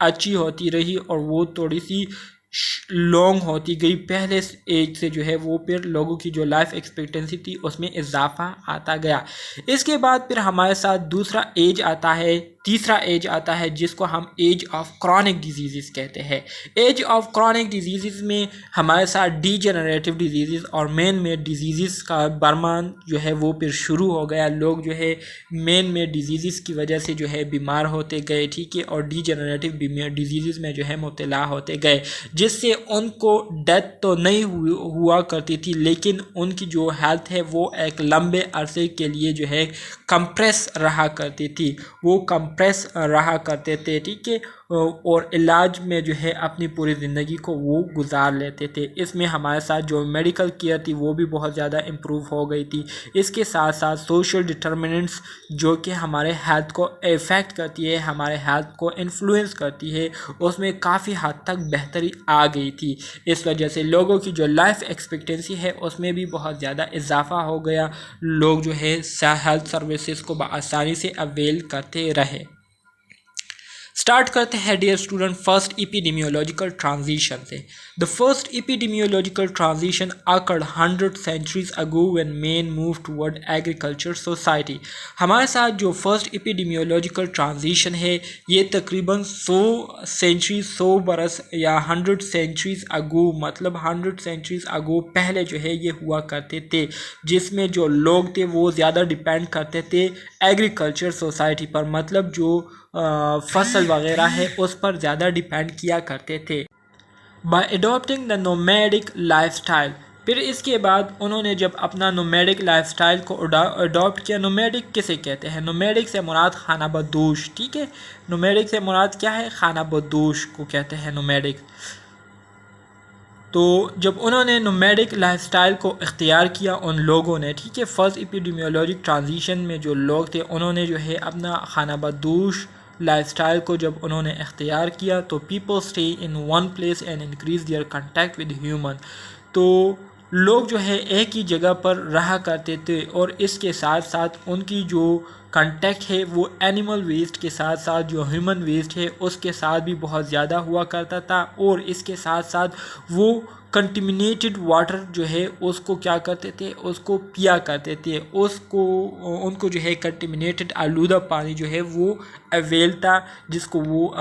अच्छी होती रही, और वो थोड़ी सी लॉन्ग होती गई, पहले एज से जो है वो फिर लोगों की जो लाइफ एक्सपेक्टेंसी थी उसमें इजाफा आता गया। इसके बाद फिर हमारे साथ दूसरा एज आता है, तीसरा एज आता है जिसको हम एज ऑफ क्रॉनिक डिजीज़ कहते हैं। एज ऑफ क्रॉनिक डिजीज़ में हमारे साथ डीजेनरेटिव डिजीज़ और मेन डिजीज़ का बरमान जो है वो फिर शुरू हो गया। लोग जो है मेन डिजीज़ की वजह से जो है बीमार होते गए, ठीक है, और डीजेनरेटिव डिजीज़ में जो है मुब्तला होते गए, जिससे उनको डेथ तो नहीं हुआ करती थी, लेकिन उनकी जो हेल्थ है वो एक लंबे अरसे के लिए जो है कंप्रेस रहा करती थी, वो कंप्रेस रहा करते थे, ठीक है, और इलाज में जो है अपनी पूरी ज़िंदगी को वो गुजार लेते थे। इसमें हमारे साथ जो मेडिकल केयर थी वो भी बहुत ज़्यादा इम्प्रूव हो गई थी। इसके साथ साथ सोशल डिटर्मिनेंट्स जो कि हमारे हेल्थ को इफ़ेक्ट करती है, हमारे हेल्थ को इन्फ्लुएंस करती है, उसमें काफ़ी हद तक बेहतरी आ गई थी। इस वजह से लोगों की जो लाइफ एक्सपेक्टेंसी है उसमें भी बहुत ज़्यादा इजाफा हो गया। लोग जो है हेल्थ सर्विसेज को आसानी से अवेल करते रहे। स्टार्ट करते हैं dear student first epidemiological transition से। The first epidemiological transition occurred 100 centuries ago when men moved toward agriculture society। हमारे साथ जो फर्स्ट एपिडेमियोलॉजिकल ट्रांजिशन है ये तकरीबन 100 बरस या 100 सेंचुरीज अगो, मतलब 100 सेंचुरीज अगो पहले जो है ये हुआ करते थे, जिसमें जो लोग थे वो ज़्यादा डिपेंड करते थे एग्रीकल्चर सोसाइटी पर, मतलब जो फसल वगैरह है उस पर ज़्यादा डिपेंड किया करते थे। Bye adopting the nomadic lifestyle, फिर इसके बाद उन्होंने जब अपना नोमैडिक लाइफस्टाइल को अडॉप्ट किया। नोमैडिक किसे कहते हैं? नोमैडिक से मुराद खाना बदोश, ठीक है, नोमैडिक से मुराद क्या है? खाना बदोश को कहते हैं नोमैडिक। तो जब उन्होंने नोमैडिक लाइफस्टाइल को इख्तियार किया उन लोगों ने, ठीक है, फर्स्ट एपिडेमियोलॉजिक ट्रांजिशन में जो लोग थे उन्होंने जो है अपना खाना बदोश लाइफस्टाइल को जब उन्होंने इख्तियार किया तो people stay in one place and increase their contact with human. तो लोग जो है एक ही जगह पर रहा करते थे और इसके साथ साथ उनकी जो कांटेक्ट है वो एनिमल वेस्ट के साथ साथ जो ह्यूमन वेस्ट है उसके साथ भी बहुत ज़्यादा हुआ करता था। और इसके साथ साथ वो कंटिमिनेटेड वाटर जो है उसको क्या करते थे? उसको पिया करते थे, उसको उनको जो है कंटिमिनेटेड आलूदा पानी जो है वो अवेल था, जिसको वो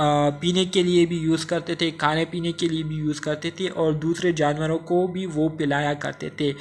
पीने के लिए भी यूज़ करते थे, खाने पीने के लिए भी यूज़ करते थे और दूसरे जानवरों को भी वो पिलाया करते थे।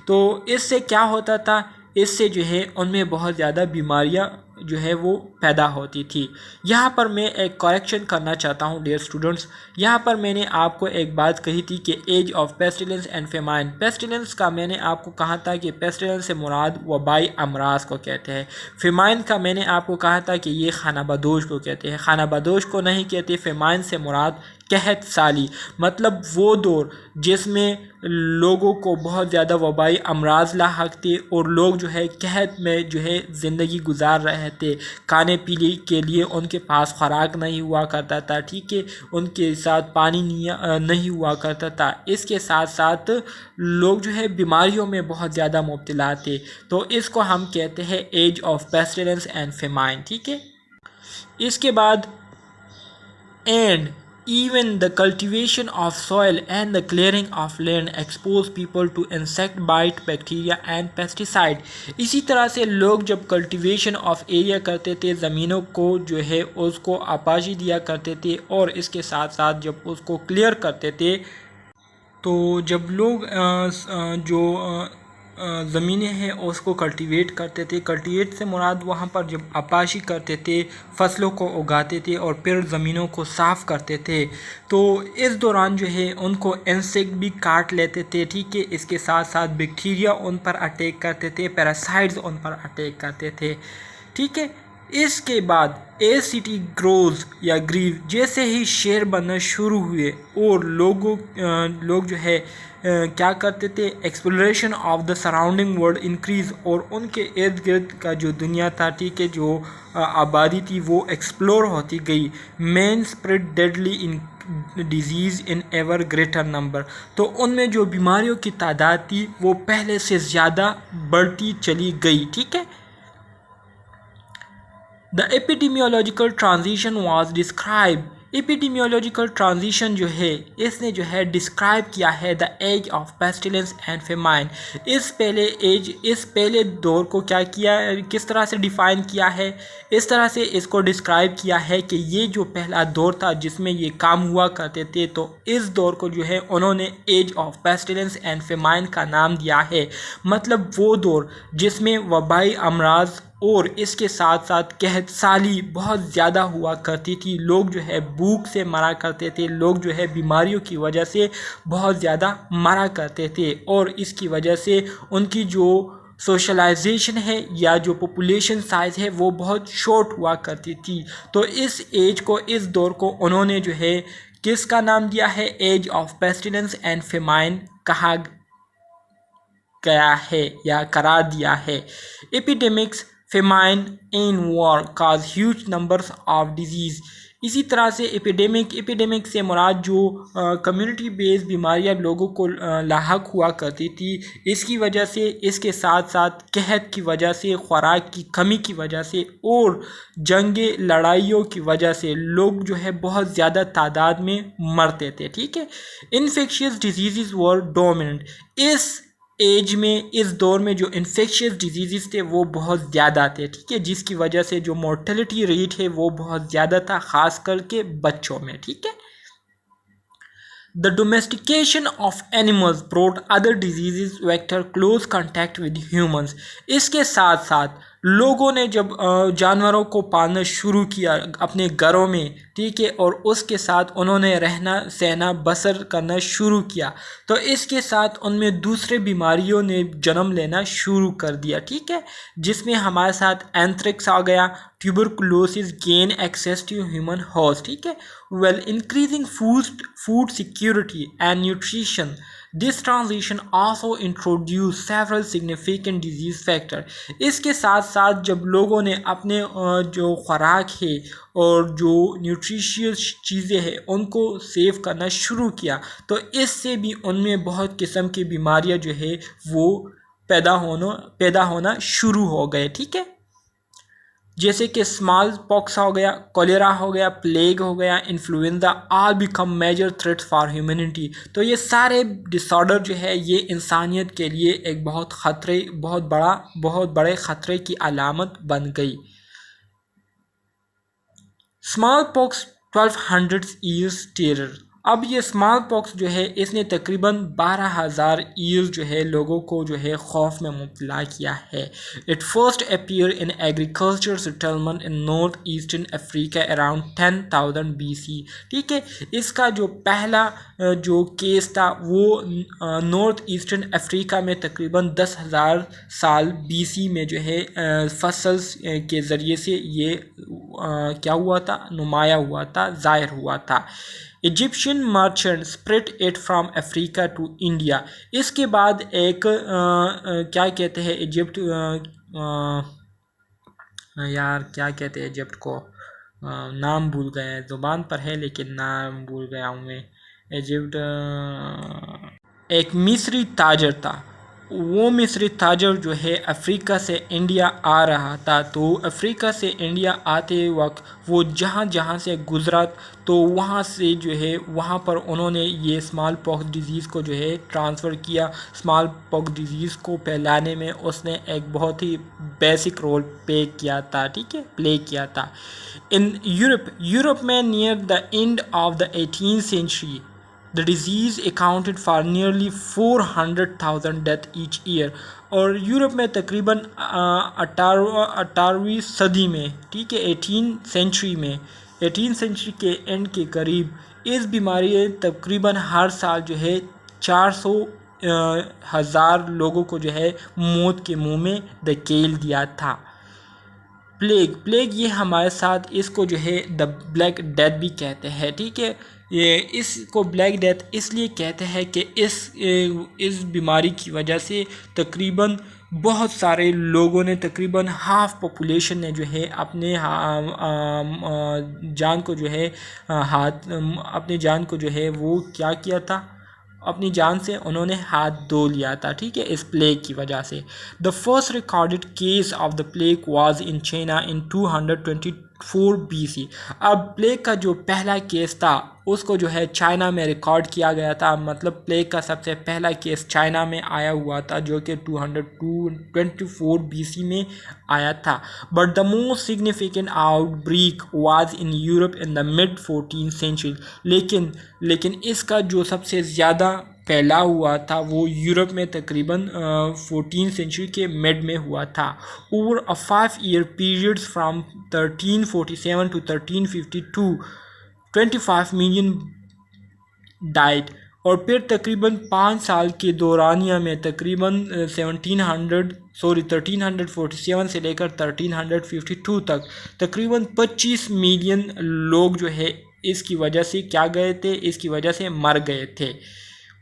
तो इससे क्या होता था? इससे जो है उनमें बहुत ज़्यादा बीमारियां जो है वो पैदा होती थी। यहाँ पर मैं एक करेक्शन करना चाहता हूँ डियर स्टूडेंट्स। यहाँ पर मैंने आपको एक बात कही थी कि age of pestilence and famine. Pestilence का मैंने आपको कहा था कि पेस्टिलेंस से मुराद वबाई अमराज को कहते हैं। फेमाइन का मैंने आपको कहा था कि ये खाना बदोश को कहते हैं। खाना बदोश को नहीं कहते, फेमाइन से मुराद कहत साली, मतलब वो दौर जिसमें लोगों को बहुत ज़्यादा वबाई अमराज लाहक थे और लोग जो है कहत में जो है ज़िंदगी गुजार रहे थे। खाने पीने के लिए उनके पास खुराक नहीं हुआ करता था, ठीक है, उनके साथ पानी नहीं हुआ करता था। इसके साथ साथ लोग जो है बीमारियों में बहुत ज़्यादा मुब्तला थे। तो इसको हम कहते हैं age of pestilence and famine, ठीक है। इसके बाद and even the cultivation of soil and the clearing of land expose people to insect bite, bacteria and pesticide। इसी तरह से लोग जब कल्टीवेशन ऑफ एरिया करते थे, ज़मीनों को जो है उसको आपाशी दिया करते थे और इसके साथ साथ जब उसको क्लियर करते थे तो जब लोग जो ज़मीनें हैं उसको कल्टीवेट करते थे। कल्टीवेट से मुराद वहाँ पर जब आपाशी करते थे, फसलों को उगाते थे और फिर ज़मीनों को साफ़ करते थे, तो इस दौरान जो है उनको इंसेक्ट भी काट लेते थे, ठीक है। इसके साथ साथ बैक्टीरिया उन पर अटैक करते थे, पैरासाइट्स उन पर अटैक करते थे, ठीक है। इसके बाद एसिटी ग्रोज या ग्रीव जैसे ही शेर बनना शुरू हुए और लोग जो है क्या करते थे? Exploration of the surrounding world increase, और उनके इर्द गिर्द का जो दुनिया था, ठीक है, जो आबादी थी वो एक्सप्लोर होती गई। Man spread deadly in disease in ever greater number, तो उनमें जो बीमारियों की तादाद थी वो पहले से ज़्यादा बढ़ती चली गई, ठीक है। The epidemiological transition was described epidemiological transition जो है इसने जो है डिस्क्राइब किया है the age of pestilence and famine. इस पहले दौर को क्या किया, किस तरह से डिफ़ाइन किया है, इस तरह से इसको डिस्क्राइब किया है कि ये जो पहला दौर था जिसमें ये काम हुआ करते थे, तो इस दौर को जो है उन्होंने age of pestilence and famine का नाम दिया है। मतलब वो दौर जिसमें वबाई अमराज और इसके साथ साथ कहत साली बहुत ज़्यादा हुआ करती थी। लोग जो है भूख से मरा करते थे, लोग जो है बीमारियों की वजह से बहुत ज़्यादा मरा करते थे, और इसकी वजह से उनकी जो सोशलाइजेशन है या जो पॉपुलेशन साइज़ है वो बहुत शॉर्ट हुआ करती थी। तो इस एज को, इस दौर को उन्होंने जो है किसका नाम दिया है, age of pestilence and famine कहा गया है या करार दिया है। Epidemics, famine in war cause huge numbers of disease. इसी तरह से एपिडेमिक से मुराद जो कम्युनिटी बेस्ड बीमारियां लोगों को लाहक हुआ करती थी, इसकी वजह से, इसके साथ साथ कहत की वजह से, खुराक की कमी की वजह से और जंगे लड़ाइयों की वजह से लोग जो है बहुत ज़्यादा तादाद में मरते थे। ठीक है, इन्फेक्शियस डिजीज़ वर डोमिनेंट। इस एज में, इस दौर में जो इन्फेक्शियस डिजीज़ थे वो बहुत ज़्यादा थे। ठीक है, जिसकी वजह से जो मोर्टेलिटी रेट है वो बहुत ज़्यादा था, ख़ास करके बच्चों में। ठीक है, the domestication of animals brought other disease vector close contact with humans. इसके साथ साथ लोगों ने जब जानवरों को पालना शुरू किया अपने घरों में, ठीक है, और उसके साथ उन्होंने रहना सहना बसर करना शुरू किया, तो इसके साथ उनमें दूसरे बीमारियों ने जन्म लेना शुरू कर दिया। ठीक है, जिसमें हमारे साथ एंथ्रेक्स आ गया, tuberculosis, gain access to human host. ठीक है, well increasing food security and nutrition, this transition also introduce several significant disease factor. इसके साथ साथ जब लोगों ने अपने जो खुराक है और जो न्यूट्रिशियस चीज़ें हैं उनको सेव करना शुरू किया, तो इससे भी उनमें बहुत किस्म की बीमारियां जो है वो पैदा होना शुरू हो गए। ठीक है, जैसे कि स्मॉल पॉक्स हो गया, कोलेरा हो गया, प्लेग हो गया, influenza, all become major threats for humanity. तो ये सारे डिसऑर्डर जो है ये इंसानियत के लिए एक बहुत बड़े ख़तरे की अलामत बन गई। Small pox 1200 years terror. अब ये स्मॉल पॉक्स जो है इसने तकरीबन 12,000 ईयर्स जो है लोगों को जो है खौफ में मुब्तला किया है। It first appear in agriculture settlement in north eastern Africa around 10,000 BC। ठीक है, इसका जो पहला जो केस था वो नॉर्थ ईस्टर्न अफ्रीका में तकरीबन 10,000 साल BC में जो है फसल्स के ज़रिए से ये क्या हुआ था, नुमाया हुआ था, ज़ाहिर हुआ था। Egyptian merchant spread it from Africa to India. इसके बाद एक क्या कहते हैं इजिप्ट, यार क्या कहते हैं इजिप्ट को, नाम भूल गए हैं, ज़ुबान पर है लेकिन नाम भूल गया हूँ मैं। इजिप्ट एक मिस्री ताजर था, वो मिस्री ताजर जो है अफ्रीका से इंडिया आ रहा था, तो अफ्रीका से इंडिया आते वक्त वो जहाँ जहाँ से गुजरा तो वहाँ से जो है वहाँ पर उन्होंने ये स्मॉल पॉक्स डिज़ीज़ को जो है ट्रांसफ़र किया। स्मॉल पॉक्स डिज़ीज़ को फैलाने में उसने एक बहुत ही बेसिक रोल प्ले किया था। ठीक है, प्ले किया था। इन यूरोप में near the end of the 18th century The disease accounted for nearly 400,000 deaths each year। और यूरोप में तकरीबन 18वीं सदी में, ठीक है, 18th सेंचुरी के एंड के करीब इस बीमारी ने तकरीबन हर साल जो है 400,000 लोगों को जो है मौत के मुंह में धकेल दिया था। प्लेग ये हमारे साथ, इसको जो है द ब्लैक डेथ भी कहते हैं। ठीक है, ये इसको ब्लैक डेथ इसलिए कहते हैं कि इस बीमारी की वजह से तकरीबन बहुत सारे लोगों ने, तकरीबन हाफ पॉपुलेशन ने जो है अपने जान को जो है अपनी जान को जो है वो क्या किया था, अपनी जान से उन्होंने हाथ धो लिया था। ठीक है, इस प्लेग की वजह से। The first recorded case of the plague was in China in 222 4 BC। अब प्लेग का जो पहला केस था उसको जो है चाइना में रिकॉर्ड किया गया था, मतलब प्लेग का सबसे पहला केस चाइना में आया हुआ था जो कि 224 BC में आया था। But the most significant outbreak was in Europe in the mid 14th century. लेकिन इसका जो सबसे ज़्यादा फैला हुआ था वो यूरोप में तकरीबन 14th सेंचुरी के मिड में हुआ था। Over a 5-year period from 1347 to 1352 25 million diet. और फिर तकरीबन 5 साल के दौरानिया में तकरीबन 1347 से लेकर 1352 तक तकरीबन 25 मिलियन लोग जो है इसकी वजह से क्या गए थे, इसकी वजह से मर गए थे।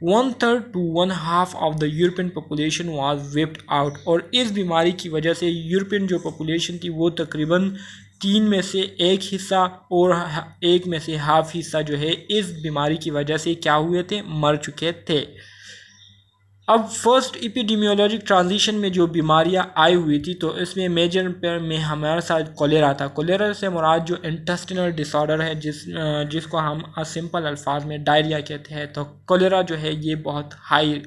1/3 to 1/2 of the European population was whipped out. और इस बीमारी की वजह से यूरोपियन जो पॉपुलेशन थी वो तकरीबन 3 में से 1 हिस्सा और 1 में से हाफ हिस्सा जो है इस बीमारी की वजह से क्या हुए थे, मर चुके थे। अब फर्स्ट एपिडेमियोलॉजिक ट्रांजिशन में जो बीमारियां आई हुई थी तो इसमें मेजर में हमारे साथ कोलेरा था। कोलेरा से मुराद जो इंटेस्टिनल डिसऑर्डर है जिसको हम सिंपल अल्फाज में डायरिया कहते हैं, तो कोलेरा जो है ये बहुत हाई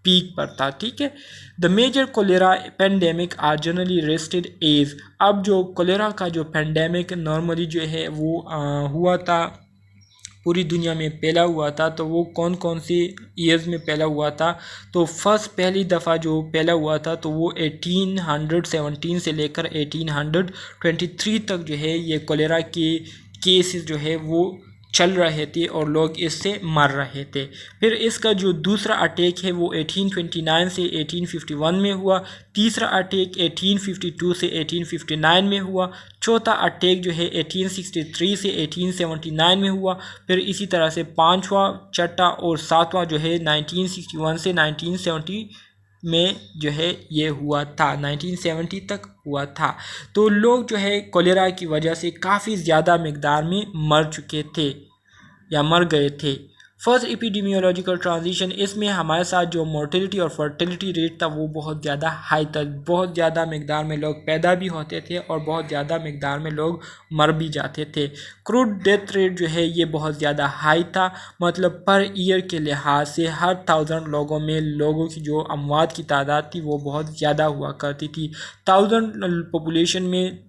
पीक पर था। ठीक है, the major cholera pandemic are generally rested age. अब जो कोलेरा का जो पेंडेमिक नॉर्मली जो है वो हुआ था, पूरी दुनिया में फैला हुआ था, तो वो कौन कौन सी ईयर्स में फैला हुआ था। तो पहली दफ़ा जो फैला हुआ था तो वो 1817 से लेकर 1823 तक जो है ये कोलेरा के केसेस जो है वो चल रहे थे और लोग इससे मर रहे थे। फिर इसका जो दूसरा अटैक है वो 1829 से 1851 में हुआ। तीसरा अटैक 1852 से 1859 में हुआ। चौथा अटैक जो है 1863 से 1879 में हुआ। फिर इसी तरह से पांचवा, छठा और सातवां जो है 1961 से 1970 में जो है ये हुआ था, 1970 तक हुआ था। तो लोग जो है कोलेरा की वजह से काफ़ी ज़्यादा मिकदार में मर चुके थे या मर गए थे। फर्स्ट एपिडेमियोलॉजिकल ट्रांजिशन, इसमें हमारे साथ जो मोर्टेलिटी और फर्टिलिटी रेट था वो बहुत ज़्यादा हाई था। बहुत ज़्यादा मिकदार में लोग पैदा भी होते थे और बहुत ज़्यादा मिकदार में लोग मर भी जाते थे। क्रूड डेथ रेट जो है ये बहुत ज़्यादा हाई था, मतलब पर ईयर के लिहाज से हर 1000 लोगों में लोगों की जो अमवात की तादाद थी वो बहुत ज़्यादा हुआ करती थी। 1000 पॉपुलेशन में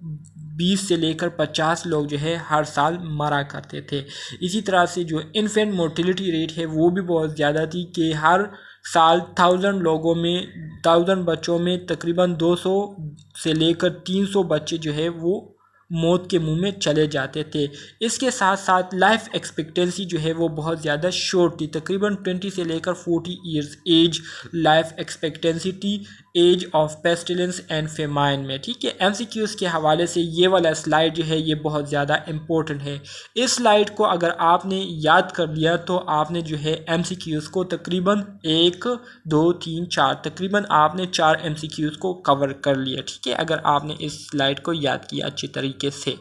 20 से लेकर 50 लोग जो है हर साल मरा करते थे। इसी तरह से जो इन्फेंट मोर्टेलिटी रेट है वो भी बहुत ज़्यादा थी कि हर साल 1000 बच्चों में तकरीबन 200 से लेकर 300 बच्चे जो है वो मौत के मुंह में चले जाते थे। इसके साथ साथ लाइफ एक्सपेक्टेंसी जो है वो बहुत ज़्यादा शॉर्ट थी, तकरीबन 20 से लेकर 40 ईयर्स एज लाइफ एक्सपेक्टेंसी थी, age of pestilence and famine में। ठीक है, एमसीक्यूज के हवाले से ये वाला स्लाइड जो है ये बहुत ज़्यादा इम्पोर्टेंट है। इस स्लाइड को अगर आपने याद कर लिया तो आपने जो है एमसीक्यूज को तकरीबन 1 2 3 4 तकरीबन आपने 4 एमसीक्यूज को कवर कर लिया। ठीक है, अगर आपने इस स्लाइड को याद किया अच्छी तरीके से।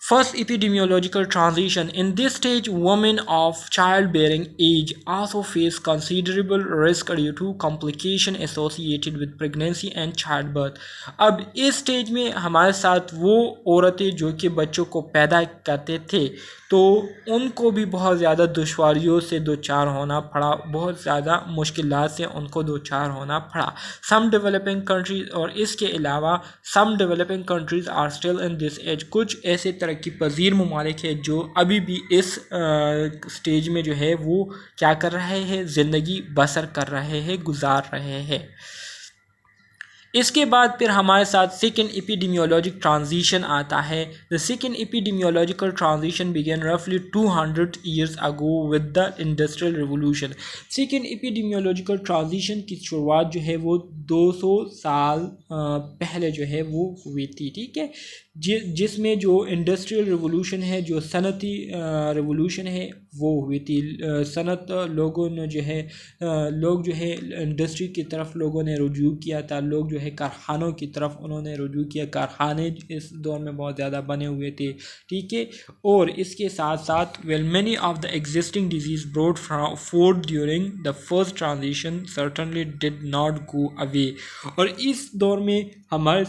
First epidemiological transition. In this stage, women of childbearing age also face considerable risk due to complication associated with pregnancy and childbirth. अब इस स्टेज में हमारे साथ वो औरतें जो कि बच्चों को पैदा करते थे तो उनको भी बहुत ज़्यादा दुश्वारियों से दो चार होना पड़ा, बहुत ज़्यादा मुश्किलात से उनको दो चार होना पड़ा। सम डेवलपिंग कंट्रीज़, और इसके अलावा some developing countries are still in this age, कुछ ऐसे तरक्की पजीर ममालिक है जो अभी भी इस स्टेज में जो है वो क्या कर रहे हैं, ज़िंदगी बसर कर रहे हैं, गुजार रहे हैं। इसके बाद फिर हमारे साथ सेकेंड एपिडेमियोलॉजिक ट्रांजिशन आता है। The second epidemiological transition began रफली 200 years ago with the industrial revolution. Second epidemiological transition की शुरुआत जो है वो 200 साल पहले जो है वो हुई थी। ठीक है, जिसमें जो इंडस्ट्रियल रिवोल्यूशन है, जो सनती रिवोल्यूशन है वो हुई थी। सनत लोगों ने जो है लोग जो है इंडस्ट्री की तरफ लोगों ने रुजू किया था, लोग जो है कारखानों की तरफ उन्होंने रुजू किया। कारखाने इस दौर में बहुत ज़्यादा बने हुए थे। ठीक है, और इसके साथ साथ well many of the existing disease brought fourth during the first transition certainly did not go away. और इस दौर में हमारे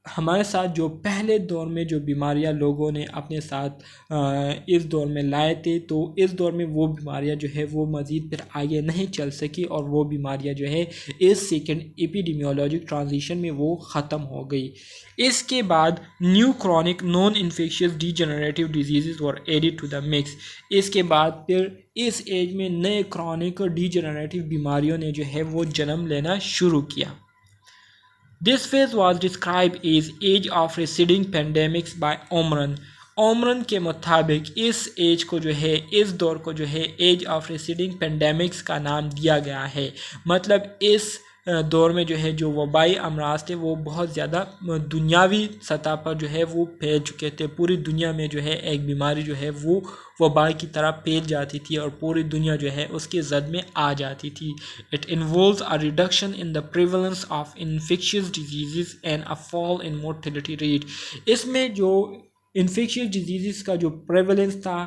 हमारे साथ जो पहले दौर में जो बीमारियां लोगों ने अपने साथ इस दौर में लाए थे, तो इस दौर में वो बीमारियां जो है वो मज़ीद फिर आगे नहीं चल सकी और वो बीमारियां जो है इस सेकेंड एपिडेमियोलॉजिक ट्रांजिशन में वो ख़त्म हो गई। इसके बाद new chronic non infectious degenerative disease were added to the mix. इसके बाद फिर इस एज में नए क्रॉनिक डीजेनरेटिव बीमारियों ने जो है वो जन्म लेना शुरू किया। This phase was described as age of receding pandemics by ओमरन। ओमरन के मुताबिक इस एज को जो है, इस दौर को जो है एज ऑफ रिसीडिंग पेंडेमिक्स का नाम दिया गया है। मतलब इस दौर में जो है जो वबाई अमराज थे वो बहुत ज़्यादा दुनियावी सतह पर जो है वो फैल चुके थे। पूरी दुनिया में जो है एक बीमारी जो है वो वबा की तरह फैल जाती थी और पूरी दुनिया जो है उसके जद में आ जाती थी। It involves a reduction in the prevalence of infectious disease and a fall in mortality rate. इसमें जो इन्फेक्शियस डिजीज़ का जो प्रेवलेंस था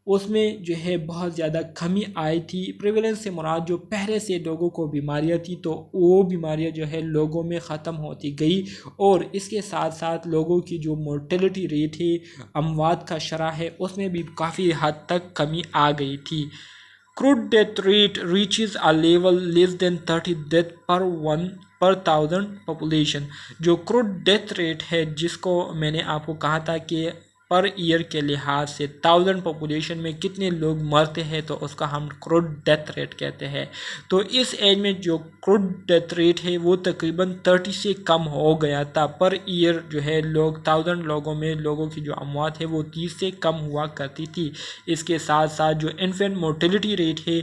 उसमें जो है बहुत ज़्यादा कमी आई थी। प्रेवलेंस से मुराद जो पहले से लोगों को बीमारियां थी तो वो बीमारियां जो है लोगों में ख़त्म होती गई और इसके साथ साथ लोगों की जो मोर्टेलिटी रेट है, अमवात का शरह है, उसमें भी काफ़ी हद तक कमी आ गई थी। Crude death rate reaches a level less than 30 death पर थाउजेंड पॉपुलेशन। जो क्रूड डेथ रेट है जिसको मैंने आपको कहा था कि पर ईयर के लिहाज से 1000 पॉपुलेशन में कितने लोग मरते हैं तो उसका हम क्रूड डेथ रेट कहते हैं। तो इस एज में जो क्रूड डेथ रेट है वो तकरीबन 30 से कम हो गया था। पर ईयर जो है लोग 1000 लोगों में लोगों की जो अमवात है वो 30 से कम हुआ करती थी। इसके साथ साथ जो इन्फेंट मोर्टेलिटी रेट है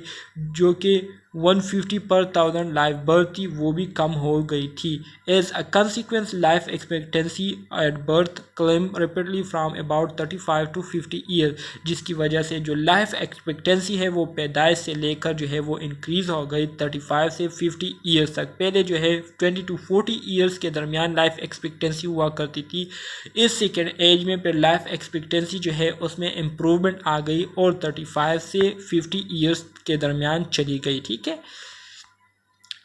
जो कि 150 पर 1000 लाइफ बर्थ थी वो भी कम हो गई थी। As a consequence life expectancy at birth climb rapidly from about 35 to 50 year, जिसकी वजह से जो लाइफ एक्सपेक्टेंसी है वो पैदाइश से लेकर जो है वो इंक्रीज़ हो गई 35 से 50 ईयर्स तक। पहले जो है 20 टू 40 ईयर्स के दरमियान लाइफ एक्सपेक्टेंसी हुआ करती थी। इस सेकेंड एज में फिर लाइफ एक्सपेक्टेंसी जो है उसमें इम्प्रूवमेंट आ गई और 35 से 50 ईयर्स के दरमियान चली गई। ठीक है।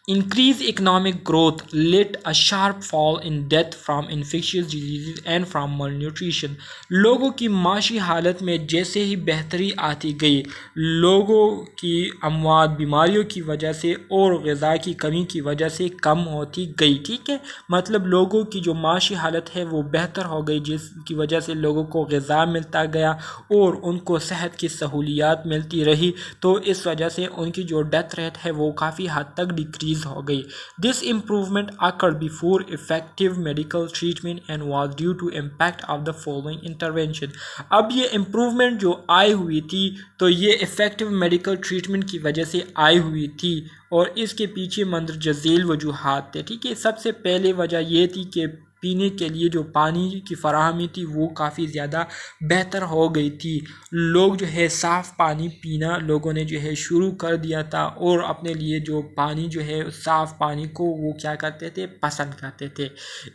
Increased economic growth led a sharp fall in death from infectious diseases and from malnutrition। लोगों की माशी हालत में जैसे ही बेहतरी आती गई, लोगों की अमवात बीमारियों की वजह से और ग़िज़ा की कमी की वजह से कम होती गई। ठीक है, मतलब लोगों की जो माशी हालत है वो बेहतर हो गई जिसकी वजह से लोगों को ग़िज़ा मिलता गया और उनको सेहत की सहूलियात मिलती रही। तो इस वजह से उनकी जो डेथ रेट है वो काफ़ी हद तक डिक्रीज हो गई। This improvement occurred before effective medical treatment and was due to impact of the following intervention। अब ये इम्प्रूवमेंट जो आई हुई थी तो ये इफ़ेक्टिव मेडिकल ट्रीटमेंट की वजह से आई हुई थी और इसके पीछे मंदरजा झेल वजूहात थे। ठीक है, सबसे पहले वजह ये थी कि पीने के लिए जो पानी की फराहमी थी वो काफ़ी ज़्यादा बेहतर हो गई थी। लोग जो है साफ़ पानी पीना लोगों ने जो है शुरू कर दिया था और अपने लिए जो पानी जो है साफ़ पानी को वो क्या करते थे, पसंद करते थे।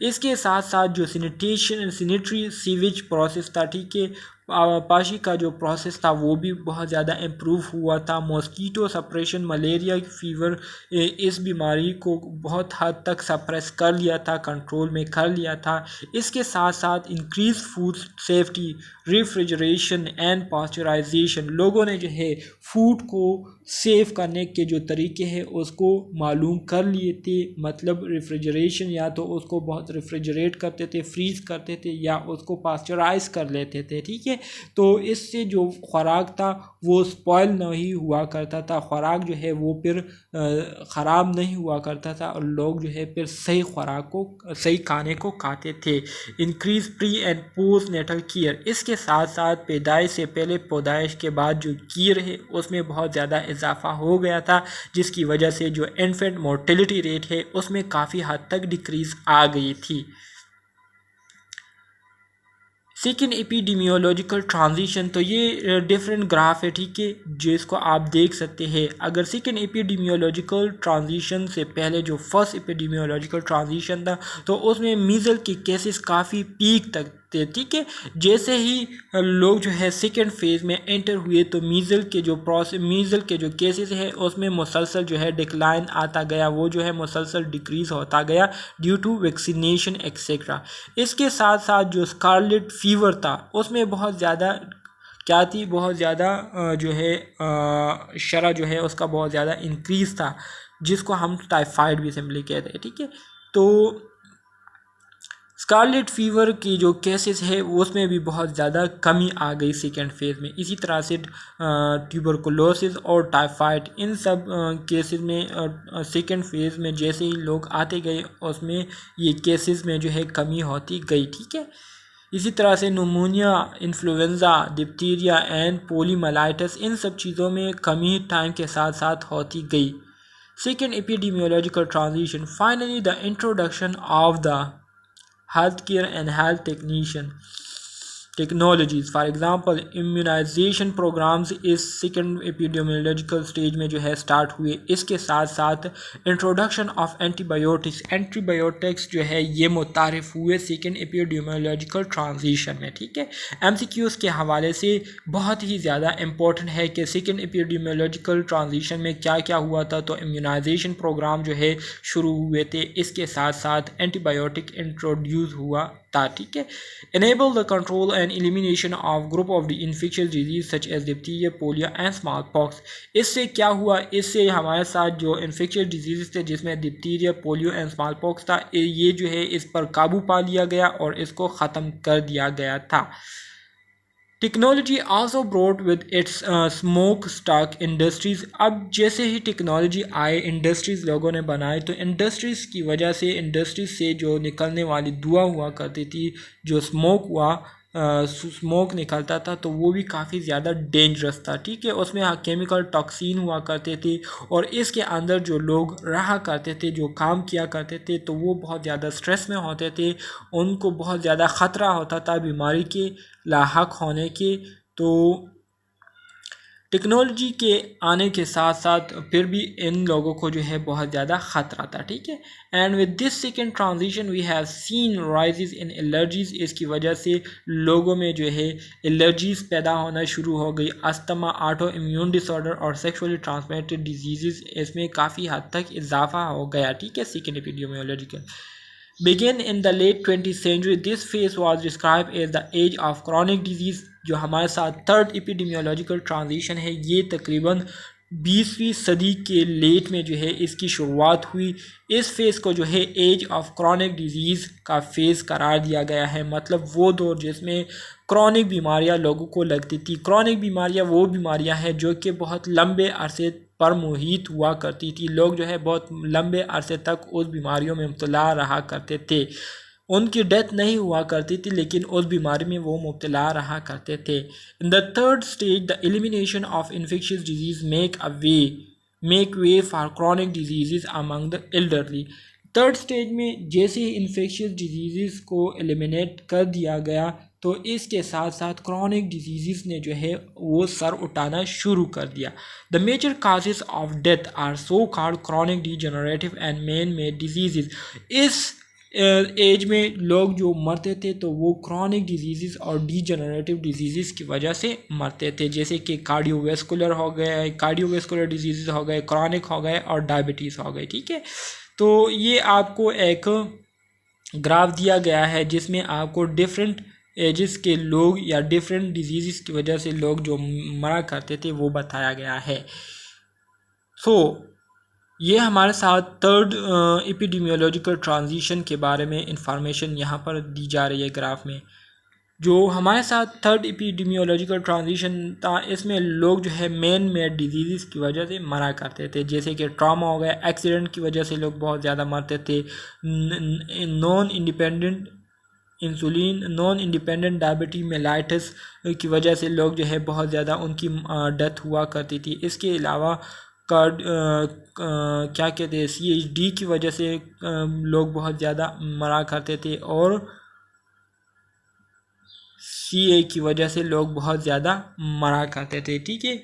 इसके साथ साथ जो सैनिटरी सीवेज प्रोसेस था, ठीक है, पाशी का जो प्रोसेस था वो भी बहुत ज़्यादा इम्प्रूव हुआ था। मॉस्कीटो सप्रेशन, मलेरिया फीवर, इस बीमारी को बहुत हद तक सप्रेस कर लिया था, कंट्रोल में कर लिया था। इसके साथ साथ increase food safety, refrigeration and pasteurization. लोगों ने जो है फूड को सेव करने के जो तरीके हैं उसको मालूम कर लिए थे। मतलब रेफ्रिजरेशन, या तो उसको बहुत रेफ्रिजरेट करते थे, फ्रीज़ करते थे, या उसको पास्चराइज कर लेते थे। ठीक है, तो इससे जो खुराक था वो स्पॉइल नहीं हुआ करता था, खुराक जो है वो फिर ख़राब नहीं हुआ करता था और लोग जो है फिर सही खुराक को, सही खाने को खाते थे। Increase pre and post natal care. इसके साथ साथ पैदाइश से पहले, पैदाइश के बाद जो केयर है उसमें बहुत ज़्यादा इजाफा हो गया था जिसकी वजह से जो इन्फेंट मोर्टेलिटी रेट है उसमें काफ़ी हद तक डिक्रीज़ आ गई थी। सेकेंड एपिडेमियोलॉजिकल ट्रांजिशन, तो ये डिफरेंट ग्राफ है, ठीक है, जिसको आप देख सकते हैं। अगर सेकेंड एपिडेमियोलॉजिकल ट्रांजिशन से पहले जो फर्स्ट एपिडेमियोलॉजिकल ट्रांजिशन था तो उसमें मीज़ल के केसेस काफ़ी पीक तक थे, ठीक है। जैसे ही लोग जो है सेकेंड फेज में एंटर हुए तो मीज़ल के जो केसेस है उसमें मुसलसल जो है डिक्लाइन आता गया, वो जो है मुसलसल डिक्रीज़ होता गया ड्यू टू वैक्सीनेशन एक्सेट्रा। इसके साथ साथ जो स्कारलेट फीवर था उसमें बहुत ज़्यादा क्या थी, बहुत ज़्यादा जो है शरह जो है उसका बहुत ज़्यादा इंक्रीज़ था, जिसको हम टाइफाइड भी सिंपली कहते हैं, ठीक है। तो स्कारलेट फीवर की जो केसेस है उसमें भी बहुत ज़्यादा कमी आ गई सेकेंड फेज़ में। इसी तरह से ट्यूबरकुलोसिस और टाइफाइड, इन सब केसेस में सेकेंड फेज़ में जैसे ही लोग आते गए उसमें ये केसेस में जो है कमी होती गई, ठीक है। इसी तरह से न्यूमोनिया, इन्फ्लुएंज़ा, डिप्थीरिया एंड पोलीमाइलाइटिस, इन सब चीज़ों में कमी टाइम के साथ साथ होती गई। Second epidemiological transition, finally the introduction of the healthcare and health technologies, for example immunization programs इस सेकेंड एपिडेमियोलॉजिकल स्टेज में जो है स्टार्ट हुए। इसके साथ साथ इंट्रोडक्शन ऑफ एंटीबायोटिक्स जो है ये मुतारिफ हुए सेकेंड एपिडेमियोलॉजिकल ट्रांजिशन में, ठीक है। एमसीक्यूज़ के हवाले से बहुत ही ज़्यादा इम्पोर्टेंट है कि सेकेंड एपिडेमियोलॉजिकल ट्रांजिशन में क्या क्या हुआ था। तो इम्यूनाइजेशन प्रोग्राम जो है शुरू हुए थे, इसके साथ साथ एंटीबायोटिक इंट्रोड्यूस हुआ था, ठीक है। enable the control and elimination of group of the infectious disease such as diphtheria, polio and smallpox। इससे क्या हुआ, इससे हमारे साथ जो इन्फेक्शियस डिजीज़ थे जिसमें डिप्थीरिया, पोलियो एंड स्मॉलपॉक्स था, ये जो है इस पर काबू पा लिया गया और इसको ख़त्म कर दिया गया था। Technology also brought with its smoke stock industries. अब जैसे ही टेक्नोलॉजी आए, इंडस्ट्रीज़ लोगों ने बनाए, तो इंडस्ट्रीज़ की वजह से इंडस्ट्रीज़ से जो निकलने वाली धुआं हुआ करती थी, जो स्मोक निकलता था, तो वो भी काफ़ी ज़्यादा डेंजरस था, ठीक है। उसमें केमिकल टॉक्सिन हुआ करते थे और इसके अंदर जो लोग रहा करते थे, जो काम किया करते थे, तो वो बहुत ज़्यादा स्ट्रेस में होते थे, उनको बहुत ज़्यादा ख़तरा होता था बीमारी के लाहक होने के। तो टेक्नोलॉजी के आने के साथ साथ फिर भी इन लोगों को जो है बहुत ज़्यादा ख़तरा था, ठीक है। And with this second transition we have seen rises in allergies. इसकी वजह से लोगों में जो है एलर्जीज़ पैदा होना शुरू हो गई। अस्थमा, ऑटो इम्यून डिसऑर्डर और सेक्सुअली ट्रांसमिटेड डिजीज़, इसमें काफ़ी हद तक इजाफा हो गया, ठीक है। Second epidemiological begin in the late 20th century. This phase was described as the age of chronic disease। जो हमारे साथ थर्ड एपिडेमियोलॉजिकल ट्रांजिशन है, ये तकरीबन 20वीं सदी के लेट में जो है इसकी शुरुआत हुई। इस फेज़ को जो है एज ऑफ क्रॉनिक डिजीज़ का फेज़ करार दिया गया है, मतलब वो दौर जिसमें क्रॉनिक बीमारियां लोगों को लगती थी। क्रॉनिक बीमारियां वो बीमारियां हैं जो कि बहुत लंबे अरसे पर मुहित हुआ करती थी। लोग जो है बहुत लंबे अरसे तक उस बीमारियों में मुब्तला रहा करते थे। उनकी डेथ नहीं हुआ करती थी, लेकिन उस बीमारी में वो मुब्तला रहा करते थे। In the third stage the elimination of infectious disease make way for chronic disease among the elderly. Third stage में जैसे ही इन्फेक्शियस डिजीज़ को एलिमिनेट कर दिया गया, तो इसके साथ साथ क्रॉनिक डिजीज़ ने जो है वो सर उठाना शुरू कर दिया। The major causes of death are so called chronic degenerative and man made diseases. इस एज में लोग जो मरते थे तो वो क्रॉनिक डिजीज़ और डिजेनरेटिव डिजीज़ की वजह से मरते थे, जैसे कि कार्डियोवेस्कुलर डिजीज़ हो गए, क्रॉनिक हो गए और डायबिटीज़ हो गए, ठीक है। तो ये आपको एक ग्राफ दिया गया है जिसमें आपको डिफरेंट एजेस के लोग या डिफरेंट डिजीज़ की वजह से लोग जो मरा करते थे वो बताया गया है। ये हमारे साथ थर्ड एपिडेमियोलॉजिकल ट्रांजिशन के बारे में इंफॉर्मेशन यहाँ पर दी जा रही है ग्राफ में। जो हमारे साथ थर्ड एपिडेमियोलॉजिकल ट्रांजिशन था, इसमें लोग जो है मैन मेड डिजीज़ की वजह से मरा करते थे, जैसे कि ट्रॉमा हो गया, एक्सीडेंट की वजह से लोग बहुत ज़्यादा मरते थे, नॉन इंडिपेंडेंट डायबिटीज मेलाइटिस की वजह से लोग जो है बहुत ज़्यादा उनकी डेथ हुआ करती थी। इसके अलावा क्या कहते हैं CHD की वजह से लोग बहुत ज़्यादा मरा करते थे और CA की वजह से लोग बहुत ज़्यादा मरा करते थे, ठीक है।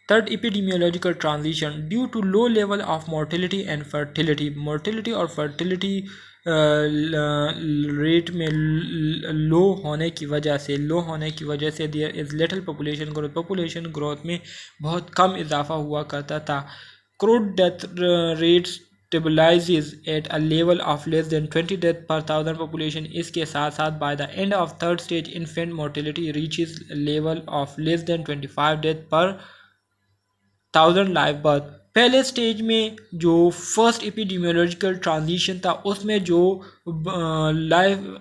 Third epidemiological transition due to low level of mortality and fertility. Mortality और फर्टिलिटी रेट में लो होने की वजह से there is little population growth में बहुत कम इजाफा हुआ करता था। Crude death rate stabilizes at a level of less than 20 death per 1000 population. इसके साथ साथ by the end of third stage infant mortality reaches level of less than 25 death per 1000 live birth. पहले स्टेज में जो first epidemiological transition था उसमें जो live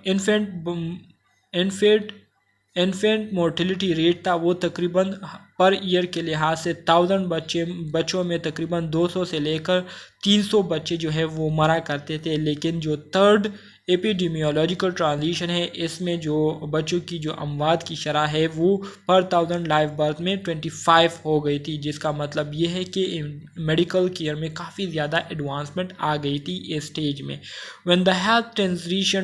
infant mortality rate था वो तकरीबन पर ईयर के लिहाज से 1000 बच्चों में तकरीबन 200 से लेकर 300 बच्चे जो है वो मरा करते थे। लेकिन जो थर्ड एपिडेमियोलॉजिकल ट्रांजिशन है इसमें जो बच्चों की जो अमवात की शरह है वो पर 1000 लाइव बर्थ में 25 हो गई थी, जिसका मतलब ये है कि मेडिकल केयर में काफ़ी ज़्यादा एडवांसमेंट आ गई थी इस स्टेज में। When the health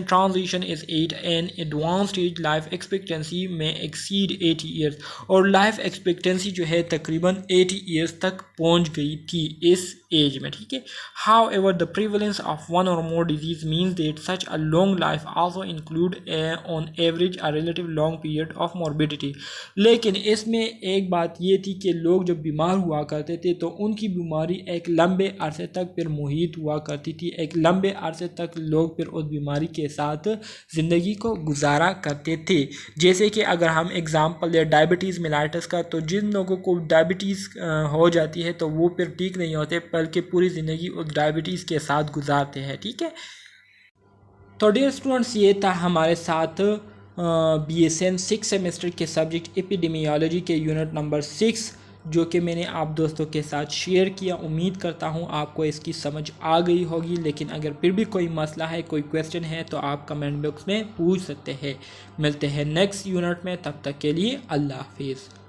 transition is at an advance stage life expectancy में एक्सीड 80 ईयर्स, और लाइफ एक्सपेक्टेंसी जो है तकरीबन 80 ईयर्स तक पहुंच गई थी इस एज में, ठीक है। However the prevalence of one और more disease means that such a long life also include on average a relative long period of morbidity। लेकिन इसमें एक बात ये थी कि लोग जब बीमार हुआ करते थे तो उनकी बीमारी एक लंबे अरसे तक फिर मुहित हुआ करती थी, एक लंबे अरसे तक लोग फिर उस बीमारी के साथ ज़िंदगी को गुजारा करते थे। जैसे कि अगर हम एग्ज़ाम्पल दें डायबिटीज़ मेलाइटस का, तो जिन लोगों को डायबिटीज़ हो जाती है तो वो फिर ठीक नहीं होते बल्कि पूरी ज़िंदगी उस डायबिटीज़ के साथ गुजारते हैं, ठीक है। तो डियर स्टूडेंट्स, ये था हमारे साथ BSN 6 सेमेस्टर के सब्जेक्ट एपिडेमियोलॉजी के यूनिट नंबर 6 जो कि मैंने आप दोस्तों के साथ शेयर किया। उम्मीद करता हूँ आपको इसकी समझ आ गई होगी, लेकिन अगर फिर भी कोई मसला है, कोई क्वेश्चन है तो आप कमेंट बॉक्स में पूछ सकते हैं। मिलते हैं नेक्स्ट यूनिट में, तब तक के लिए अल्लाह हाफिज़।